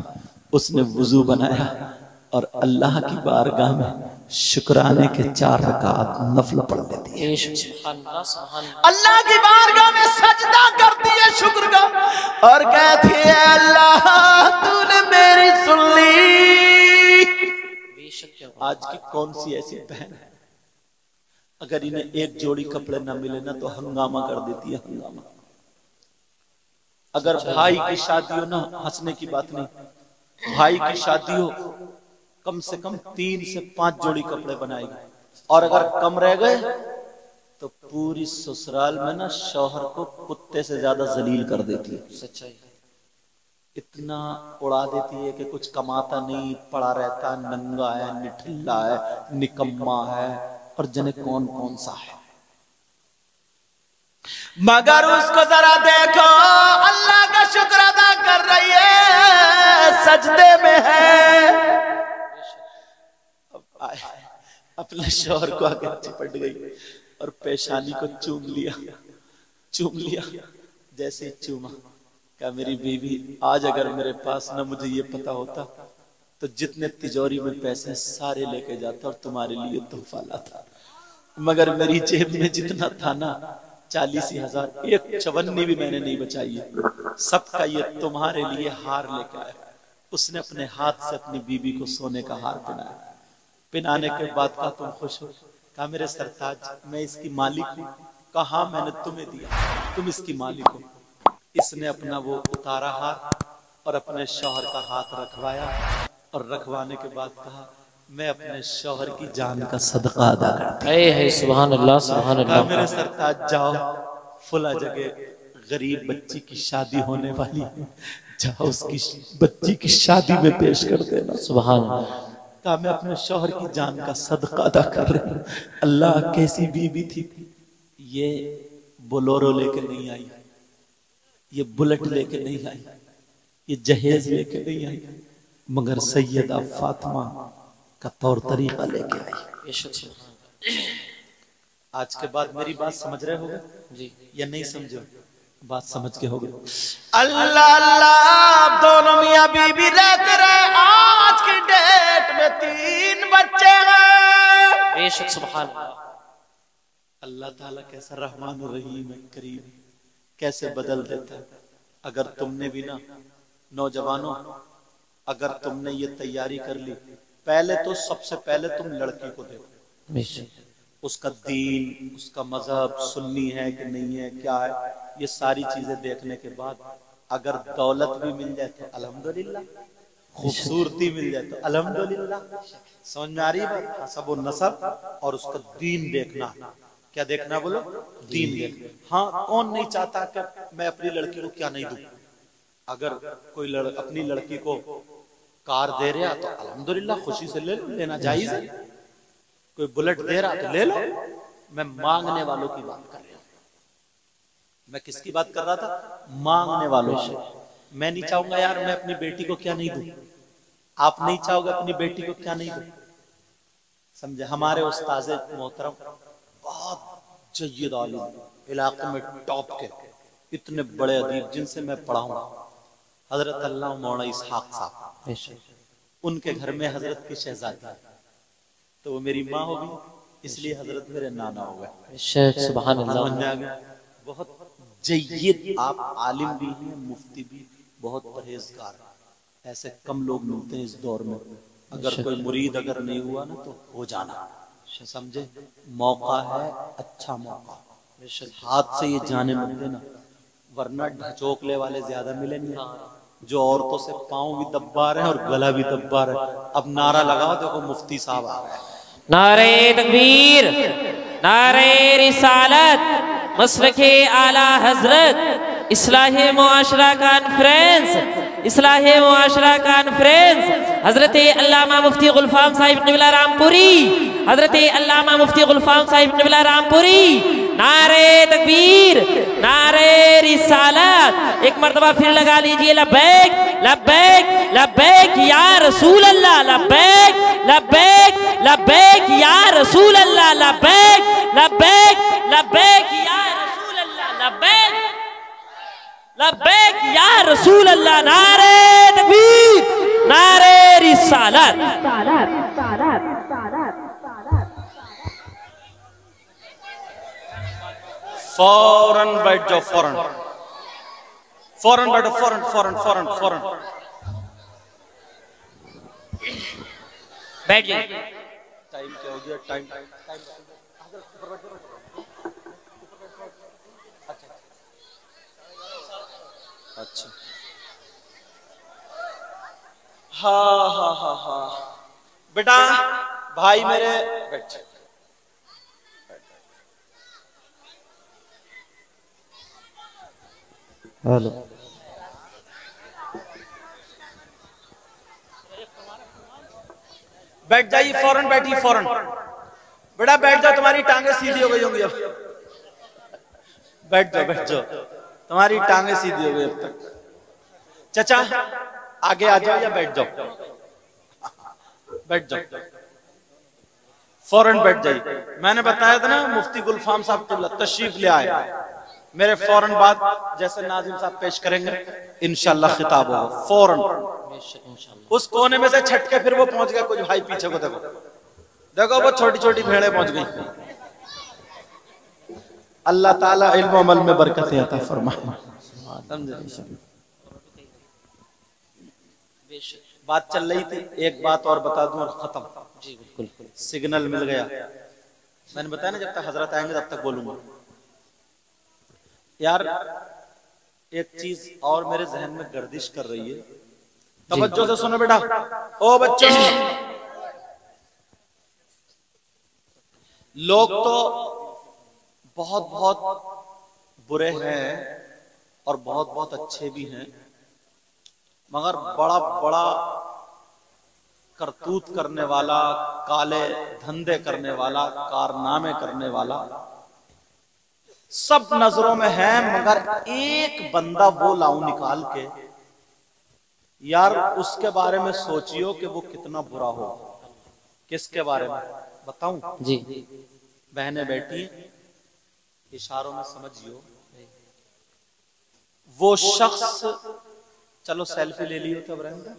उसने वुजू बनाया और अल्लाह की बारगाह में शुक्राने के 4 रकात नफल पढ़ लेती है। अल्लाह की बारगाह में सजदा करती है शुक्र का, और कहती है, अल्लाह तूने मेरी सुन ली। आज की कौन सी ऐसी बहन है, अगर इन्हें एक जोड़ी कपड़े ना मिले ना तो हंगामा कर देती है, हंगामा। अगर भाई की शादी हो ना, हंसने की बात नहीं, भाई की शादी हो कम से कम 3 से 5 जोड़ी कपड़े बनाएगी, और अगर कम रह गए तो पूरी ससुराल में ना शौहर को कुत्ते से ज्यादा जलील कर देती है। सच्चाई इतना उड़ा देती है कि कुछ कमाता नहीं, पड़ा रहता, नंगा है, निठल्ला है, निकम्मा है, और जने कौन कौन सा है। मगर उसको जरा देखो, अल्लाह का शुक्र अदा कर रही है, सजदे में है। अपने शौहर को आगे चिपट गई और पेशानी को चूम लिया। जैसे ही चूमा, क्या मेरी बीवी, आज अगर मेरे पास ना मुझे ये पता होता तो जितने तिजोरी में पैसे सारे लेके जाता और तुम्हारे लिए तोहफा लाता। मगर मेरी जेब में जितना था ना, 40,000, एक चवन्नी भी मैंने नहीं बचाई है, सबका ये तुम्हारे लिए हार लेके आया। उसने अपने हाथ से अपनी बीबी को सोने का हार पहनाया। पहनाने के बाद कहा, तुम खुश हो? कहा मेरे सरताज मैं इसकी मालिक हूँ। कहा मैंने तुम्हें दिया, तुम इसकी मालिक हो। इसने अपना वो उतारा हाथ और अपने शौहर का हाथ रखवाया, और रखवाने के बाद कहा, मैं अपने शौहर की जान का सदका अदा करती हूं। सुभान अल्लाह, सुभान अल्लाह। मेरे सरताज जाओ, फुला जगह गरीब बच्ची की शादी होने वाली है, जाओ उसकी बच्ची की शादी में पेश कर देना। सुभान अल्लाह। कहा मैं अपने शौहर की जान का सदका अदा कर रही हूँ। अल्लाह कैसी बीबी थी, ये बोलोरो लेके नहीं आई, ये बुलेट लेके नहीं आई, ये जहेज लेके नहीं आई, मगर सैयदा फातिमा का तौर तरीका लेके आई। आज के बाद मेरी बात समझ रहे होगे जी, या नहीं समझो? बात समझ के होगे। अल्लाह अल्लाह, दोनों मियाँ बीबी रहते रहे। आज की डेट में 3 बच्चे हैं। बेशक सुभान अल्लाह ताला कैसा रहमान और रहीम है, करीम, कैसे बदल देता है। अगर तुमने भी ना, नौजवानों, अगर तुमने ये तैयारी कर ली, पहले तो सबसे पहले तुम लड़की को देखो, उसका दीन, उसका मजहब सुन्नी है कि नहीं है, क्या है, ये सारी चीजें देखने के बाद अगर दौलत भी मिल जाए तो अल्हम्दुलिल्लाह, खूबसूरती मिल जाए तो अल्हम्दुलिल्लाह। समझ में आ रही है बात? सब नसब और उसका दीन देखना। क्या देखना बोलो? दीन देखना। हाँ, कौन नहीं चाहता कि मैं अपनी लड़की को क्या नहीं दूं? अगर कोई अपनी लड़की को कार दे रहा तो अल्हम्दुलिल्लाह खुशी से ले लो, लेना जायज है। कोई बुलेट दे रहा तो ले लो। मैं मांगने वालों की बात कर रहा हूं। मैं किसकी बात कर रहा था? मांगने वालों से। मैं नहीं चाहूंगा यार मैं अपनी बेटी को क्या नहीं दूं, आप नहीं चाहोगे अपनी बेटी को क्या नहीं दूं। समझे? हमारे उस्ताद मोहतरम बहुत जय्यद आलिम, इलाके में टॉप के इतने बड़े अदीब जिनसे मैं पढ़ा हूं, हजरत अल्लाह मौलाना इसहाक साहब, उनके घर में हजरत की शहजादी है, तो वो मेरी माँ होगी, इसलिए हजरत मेरे नाना हो गए। सुभान अल्लाह। बहुत जय्यद आप आलिम भी हैं, मुफ्ती भी, बहुत परहेजगार। ऐसे कम लोग मिलते हैं इस दौर में। अगर कोई मुरीद अगर नहीं हुआ ना तो हो जाना। समझे? मौका है, अच्छा मौका। हाथ से ये जाने मत देना, वरना ढचोकले वाले ज्यादा मिलेंगे, जो औरतों से पांव भी दबा रहे हैं और गला भी दबा रहे हैं। अब नारा लगाओ, देखो मुफ्ती साहब आ गए। नारे तकबीर, नारे रिसालत, मसलके आला हजरत, इस्लाहे मुआशरा कॉन्फ्रेंस, इस्लाहे मुआशरा कॉन्फ्रेंस, हजरत अल्लामा मुफ्ती गुलफाम साहिब क़िबला रामपुरी, हजरत अल्लामा मुफ्ती गुलफाम साहिब क़िबला रामपुरी। नारे तकबीर, नारे रिसालत, एक मर्तबा फिर लगा लीजिए। लब्बैक लब्बैक लब्बैक या रसूल अल्लाह, लब्बैक लब्बैक लब्बैक या रसूल अल्लाह, लब्बैक लब्बैक लब्बैक या रसूल अल्लाह, लब्बैक लब्बैक या रसूल अल्लाह। नारे तकबीर, नारे रिसालत। फौरन बैठ जाओ, फौरन फौरन बैठो, फौरन फौरन फौरन फौरन बैठ जाइए। टाइम क्या हो गया? टाइम अच्छा, हाँ हाँ हाँ हाँ बेटा, भाई मेरे बैठ। हेलो, बैठ जाइए, फौरन बैठिए, फौरन बेटा बैठ जाओ, तुम्हारी टांगे सीधी हो गई होंगी अब। बैठ जाओ, बैठ जाओ, तुम्हारी टांगे सीधी हो गई अब तक। चाचा आगे आ जाओ या बैठ जाओ, बैठ जाओ, फौरन बैठ जाइए। मैंने बताया था ना मुफ्ती गुलफाम साहब क़िबला तशरीफ ले आए, मेरे फौरन बाद जैसे नाज़िम साहब पेश करेंगे इंशाअल्लाह खिताब होगा फौरन। उस कोने में से छटके फिर वो पहुंच गया, कुछ भाई पीछे को देखो, देखो वो छोटी छोटी भेड़ें पहुंच गई। अल्लाह ताला इल्म अमल में बरकत अता फरमाए। समझे? बात चल रही थी, एक बात और बता दूं और खत्म। जी बिल्कुल। सिग्नल मिल गया, मैंने बताया ना जब तक हजरत आएंगे तब तक बोलूंगा। यार एक चीज और मेरे जहन में गर्दिश कर रही है, तवज्जो से सुनो बेटा। ओ बच्चों, लोग तो बहुत बहुत बुरे हैं और बहुत बहुत अच्छे भी हैं, मगर बड़ा बड़ा करतूत करने वाला, काले धंधे करने वाला, कारनामे करने वाला सब नजरों में है, मगर एक बंदा वो लाऊं निकाल के, यार उसके बारे में सोचियो कि वो कितना बुरा हो। किसके बारे में बताऊं? जी, बहनें बैठी हैं, इशारों में समझियो। वो शख्स, चलो सेल्फी ले लियो तब रहेंगे।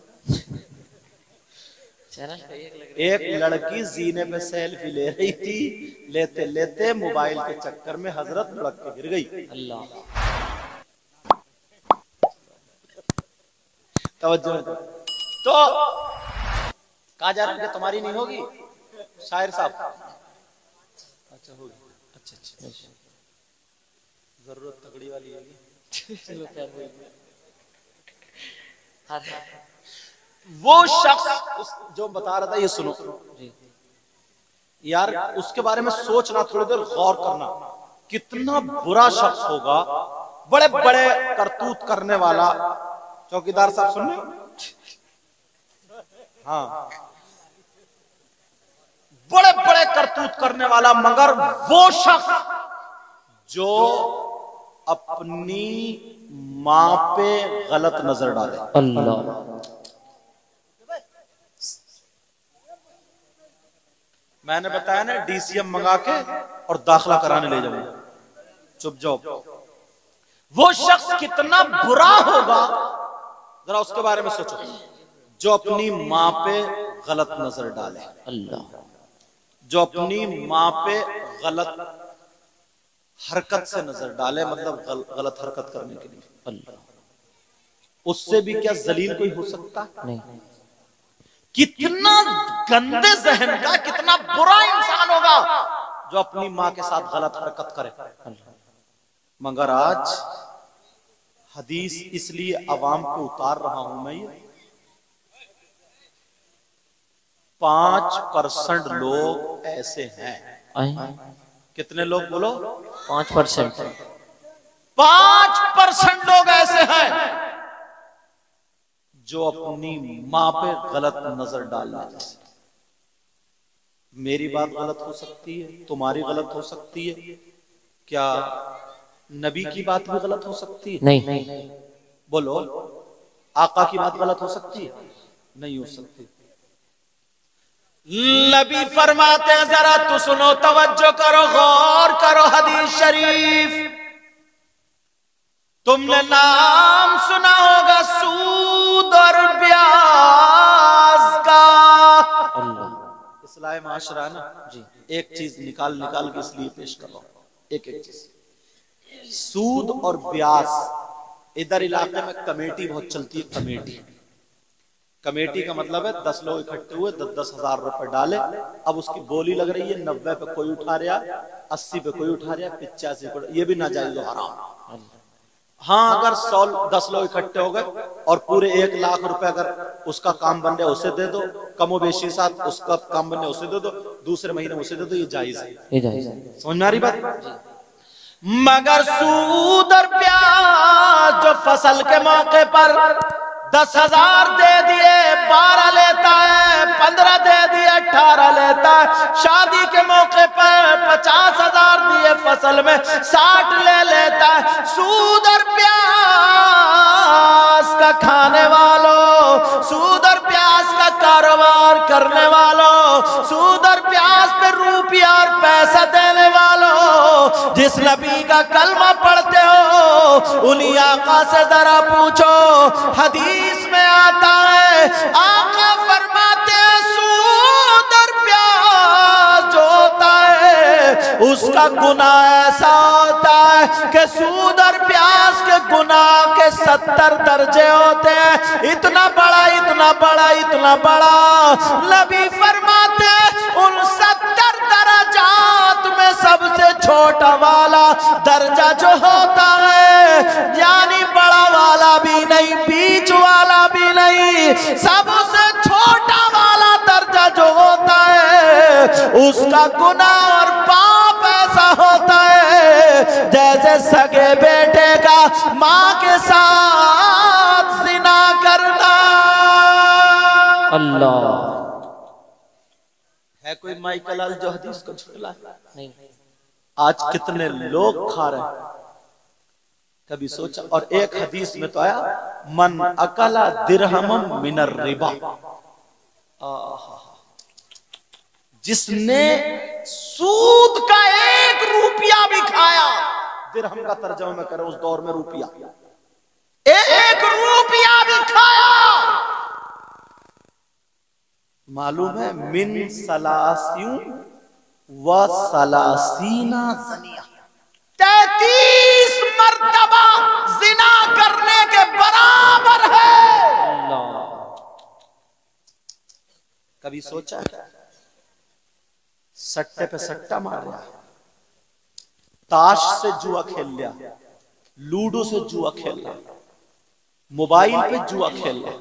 एक लड़की जीने पे सेल्फी ले रही थी, लेते लेते मोबाइल के चक्कर में हजरत लुढ़क के गिर गई। अल्लाह, तवज्जो। तो कहा जा रहा है कि तुम्हारी नहीं होगी, शायर साहब अच्छा हो गया, अच्छा, जरूरत तगड़ी वाली है। वो शख्स जो बता रहा था, ये सुनो यार, उसके बारे में सोचना, थोड़ी देर गौर करना, कितना बुरा शख्स होगा, बड़े बड़े करतूत करने वाला। चौकीदार साहब सुन रहे हो? हाँ, बड़े बड़े करतूत करने वाला, मगर वो शख्स जो अपनी मां पे गलत नजर डाले। अल्लाह। मैंने बताया ना, डीसीएम मंगा के और दाखिला कराने ले जाऊंगा, चुप जाओ। वो शख्स कितना बुरा होगा, जरा उसके बारे में सोचो, जो अपनी मां पे गलत नजर डाले। अल्लाह। जो अपनी मां पे गलत हरकत से नजर डाले, मतलब गलत हरकत करने के लिए। अल्लाह। उससे भी क्या जलील कोई हो सकता? नहीं। कितना गंदे जहन का, कितना बुरा इंसान होगा जो अपनी मां के साथ गलत हरकत करे। मगर आज हदीस इसलिए अवाम पे उतार रहा हूं मैं, ये 5% लोग ऐसे हैं। कितने लोग बोलो? 5%। 5% लोग ऐसे हैं जो अपनी मां पे गलत नजर डालने जैसे। मेरी बात गलत हो सकती है, तुम्हारी गलत हो सकती है, क्या नबी की बात भी गलत हो सकती है? नहीं। बोलो, आका की बात गलत हो सकती है? नहीं हो सकती। नबी फरमाते हैं, जरा तो सुनो, तवज्जो करो, गौर करो, हदीस शरीफ। तुमने नाम सुना होगा सूद और ब्याज का। अल्लाह। इस्लाह माशरा ना जी, एक चीज निकाल के इसलिए पेश कर रहा हूं, एक चीज। सूद और ब्याज, इधर इलाके में कमेटी बहुत चलती है। कमेटी का मतलब है 10 लोग इकट्ठे हुए, 10-10 हजार रुपए डाले। अब उसकी बोली लग रही है 90 पे कोई उठा रहा, 80 पे कोई उठा रहा, 85 पे, ये भी नाजायज हराम। हाँ, अगर 10 लोग इकट्ठे हो गए और पूरे 1 लाख रुपए अगर उसका काम बन रहा है उसे दे दो, कमो बेशी साथ उसका काम बन रहा है उसे दे दो, दूसरे महीने उसे दे दो, ये जायज है। समझ में आ रही बात? मगर सूद और ब्याज जो फसल के मौके पर 10,000 दे दिए, 12 लेता है, 15 दे दिए, 18 लेता है, शादी के मौके पर 50,000 दिए, फसल में 60 ले लेता है। सूद और प्याज का खाने वालों, सूद और प्याज का कारोबार करने वालों, सूद और प्याज पे रुपया और पैसा देने वालों, जिस नबी का कलमा पढ़ते हो उन्हीं आका से जरा पूछो। हदीस में आता है, आका फरमाते हैं सूद और ब्याज जो होता है उसका गुनाह ऐसा होता है कि सूद और ब्याज के गुनाह के 70 दर्जे होते हैं। इतना बड़ा, इतना बड़ा, इतना बड़ा। नबी फरमाते हैं उन 70 दर्जात में सबसे छोटा वाला दर्जा जो होता है, यानी बड़ा वाला भी नहीं, बीच वाला भी नहीं, सबसे छोटा वाला दर्जा जो होता है उसका गुनाह और पाप ऐसा होता है जैसे सगे बेटे का मां के साथ जिना करना। अल्लाह। है कोई माइकल जो हदीस को झुटला? नहीं। आज कितने लोग खा रहे हैं, कभी सोचा? और एक हदीस में तो आया, मन अकला दिरहमम मिनर रिबा, जिसने सूद का 1 रुपया भी खाया, दिरहम का तर्जुमा में करें उस दौर में रुपया, 1 रुपया भी खाया, मालूम है मिन सलासियों व सलासीना ज़निया, 33 मर्तबा जिना करने के बराबर है। कभी सोचा क्या? सट्टे पे सट्टा मार रहा है, ताश से जुआ खेल लिया, लूडो से जुआ खेल लिया, मोबाइल पे जुआ खेल लिया,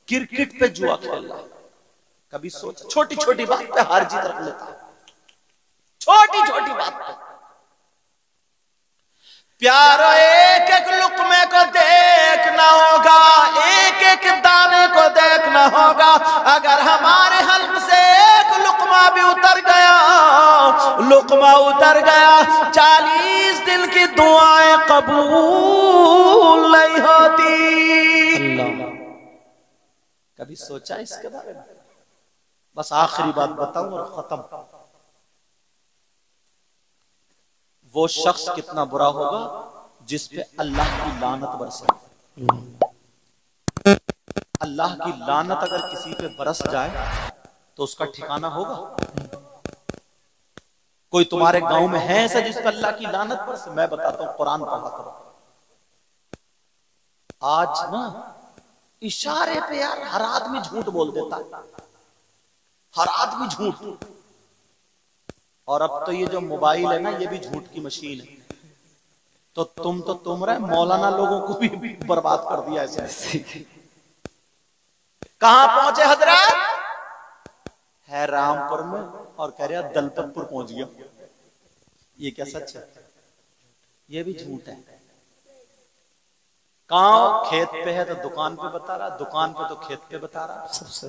क्रिकेट पे जुआ खेल लिया। कभी सोच, छोटी छोटी बात पे हार जीत रख लेता है, छोटी छोटी बात पे। प्यारो एक एक लुक्मे को देखना होगा, एक एक दाने को देखना होगा। अगर हमारे हल्क से एक लुक्मा भी उतर गया, लुक्मा उतर गया, 40 दिन की दुआएं कबूल नहीं होती। कभी सोचा इसके बारे में? बस आखिरी बात बताऊं और खत्म। वो शख्स कितना बुरा होगा जिस पे अल्लाह की लानत बरसे। अल्लाह की लानत अगर किसी पे बरस जाए तो उसका ठिकाना होगा? कोई तुम्हारे गांव में है ऐसा जिस पे अल्लाह की लानत बरसे? मैं बताता हूं, कुरान पढ़ा करो। आज ना इशारे पे यार हर आदमी झूठ बोल देता है, हर आदमी झूठ। और अब तो ये जो मोबाइल है ना, ये भी झूठ की मशीन है। तो तुम रहे मौलाना लोगों को भी बर्बाद कर दिया ऐसे। कहां पहुंचे हजरत? है रामपुर में और कह रहे दलपतपुर पहुंच गया। ये क्या सच है? ये भी झूठ है। कहां? खेत पे है तो दुकान पे बता रहा, दुकान पे तो खेत पे बता रहा। सबसे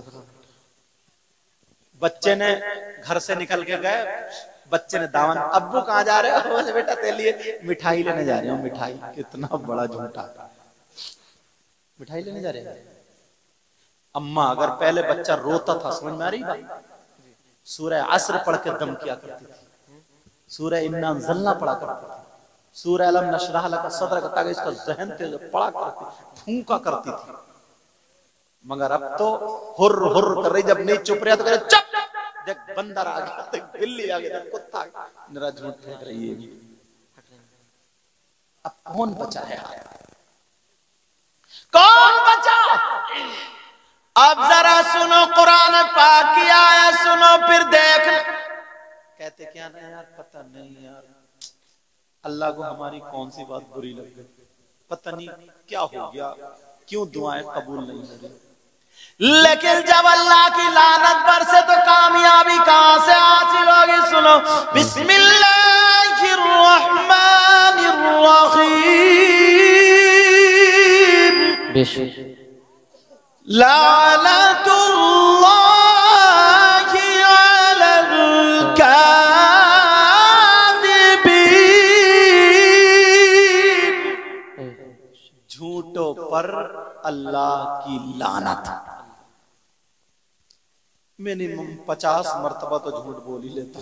बच्चे ने घर से निकल के गए, बच्चे ने दामन, अब्बू कहाँ जा रहे हो? बेटा तेरे लिए मिठाई लेने जा रहे हो। मिठाई? कितना बड़ा झूठा, मिठाई लेने जा रहे हैं। अम्मा, अगर पहले बच्चा रोता था, समझ में आ रही बात? सूरह अस्र पढ़ के दम किया करती थी, सूरह इन्ना अंज़लना पढ़ा करती थी, सूरह अलम नशरह लका सदरक, ताकि इसका ज़हन तेज पढ़ा करती, फूंका करती थी। मगर अब तो हुर्र हुर्र कर रही, जब नहीं चुप रहा तो कह रहे चुप, देख बंदर आ गया, देख बिल्ली आ गया, कुत्ता आ गया, मेरा झूठ फेंक रही है। अब कौन बचा है? कौन बचा? अब जरा सुनो कुरान पाक की आयत सुनो, फिर देख। कहते क्या ना यार, पता नहीं यार अल्लाह को हमारी कौन सी बात बुरी लग गई, पता नहीं क्या हो गया, क्यों दुआएं कबूल नहीं हो रही। लेकिन जब अल्लाह की लानत बरसे तो कामयाबी कहां से हासिल होगी? सुनो, बिस्मिल्लाहिर रहमानिर रहीम। लानतुल्लाहि अलल काज़िबीन। झूठों पर अल्लाह की लानत। मिनिमम 50 मरतबा तो झूठ बोल ही लेता।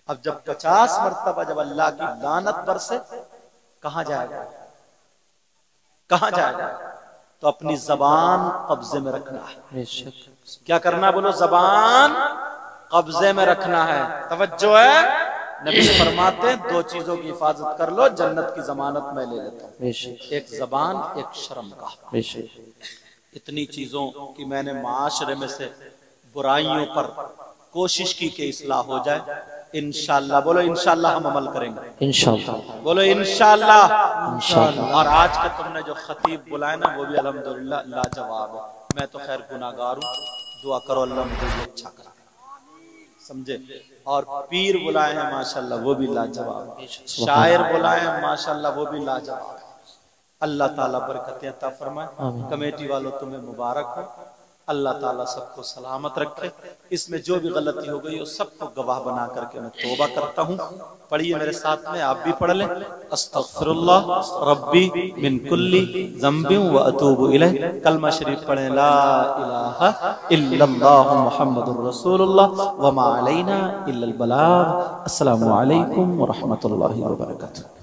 अब जब 50 मरतबा जब अल्लाह की लानत बरसे, कहां जाएगा? कहां जाएगा? तो अपनी जबान कब्जे में रखना है। क्या करना? बोलो, जबान कब्जे में रखना है। तवज्जो है, नबी फरमाते हैं 2 चीजों की हिफाजत कर लो, जन्नत की जमानत मैं ले लेता हूं। एक जबान, एक शर्म का। इतनी चीजों की मैंने माशरे में से बुराइयों पर कोशिश की कि इस्लाह हो जाए। इंशाअल्लाह, बोलो इंशाअल्लाह हम अमल करेंगे। इंशाअल्लाह, बोलो इंशाअल्लाह। इंशाअल्लाह। और आज का तुमने जो खतीब बुलाया ना, वो भी अल्हम्दुलिल्लाह लाजवाब है। मैं तो खैर गुनाहगार हूँ, दुआ करो अल्लाह मुझे अच्छा करे, समझे। और पीर बुलाए हैं माशाअल्लाह, वो भी लाजवाब। शायर बुलाए हैं माशाअल्लाह, वो भी लाजवाब। अल्लाह ताला बरकतें अता फरमाए। कमेटी वालों तुम्हें मुबारक हो, अल्लाह ताला सबको सलामत रखे। इसमें जो भी गलती हो गई हो सबको गवाह बना करके मैं तौबा करता हूँ। पढ़िए मेरे साथ में, आप भी पढ़ लें। अस्तगफिरुल्लाह रब्बी मिन कुल्ली ज़ंबिन व अतूबु इलैह। कलमा शरीफ पढ़ें, ला इलाहा इल्लल्लाह मुहम्मदुर रसूलुल्लाह व मा अलैना इल्लल बलाग। अस्सलामु अलैकुम व रहमतुल्लाहि व बरकातुहू।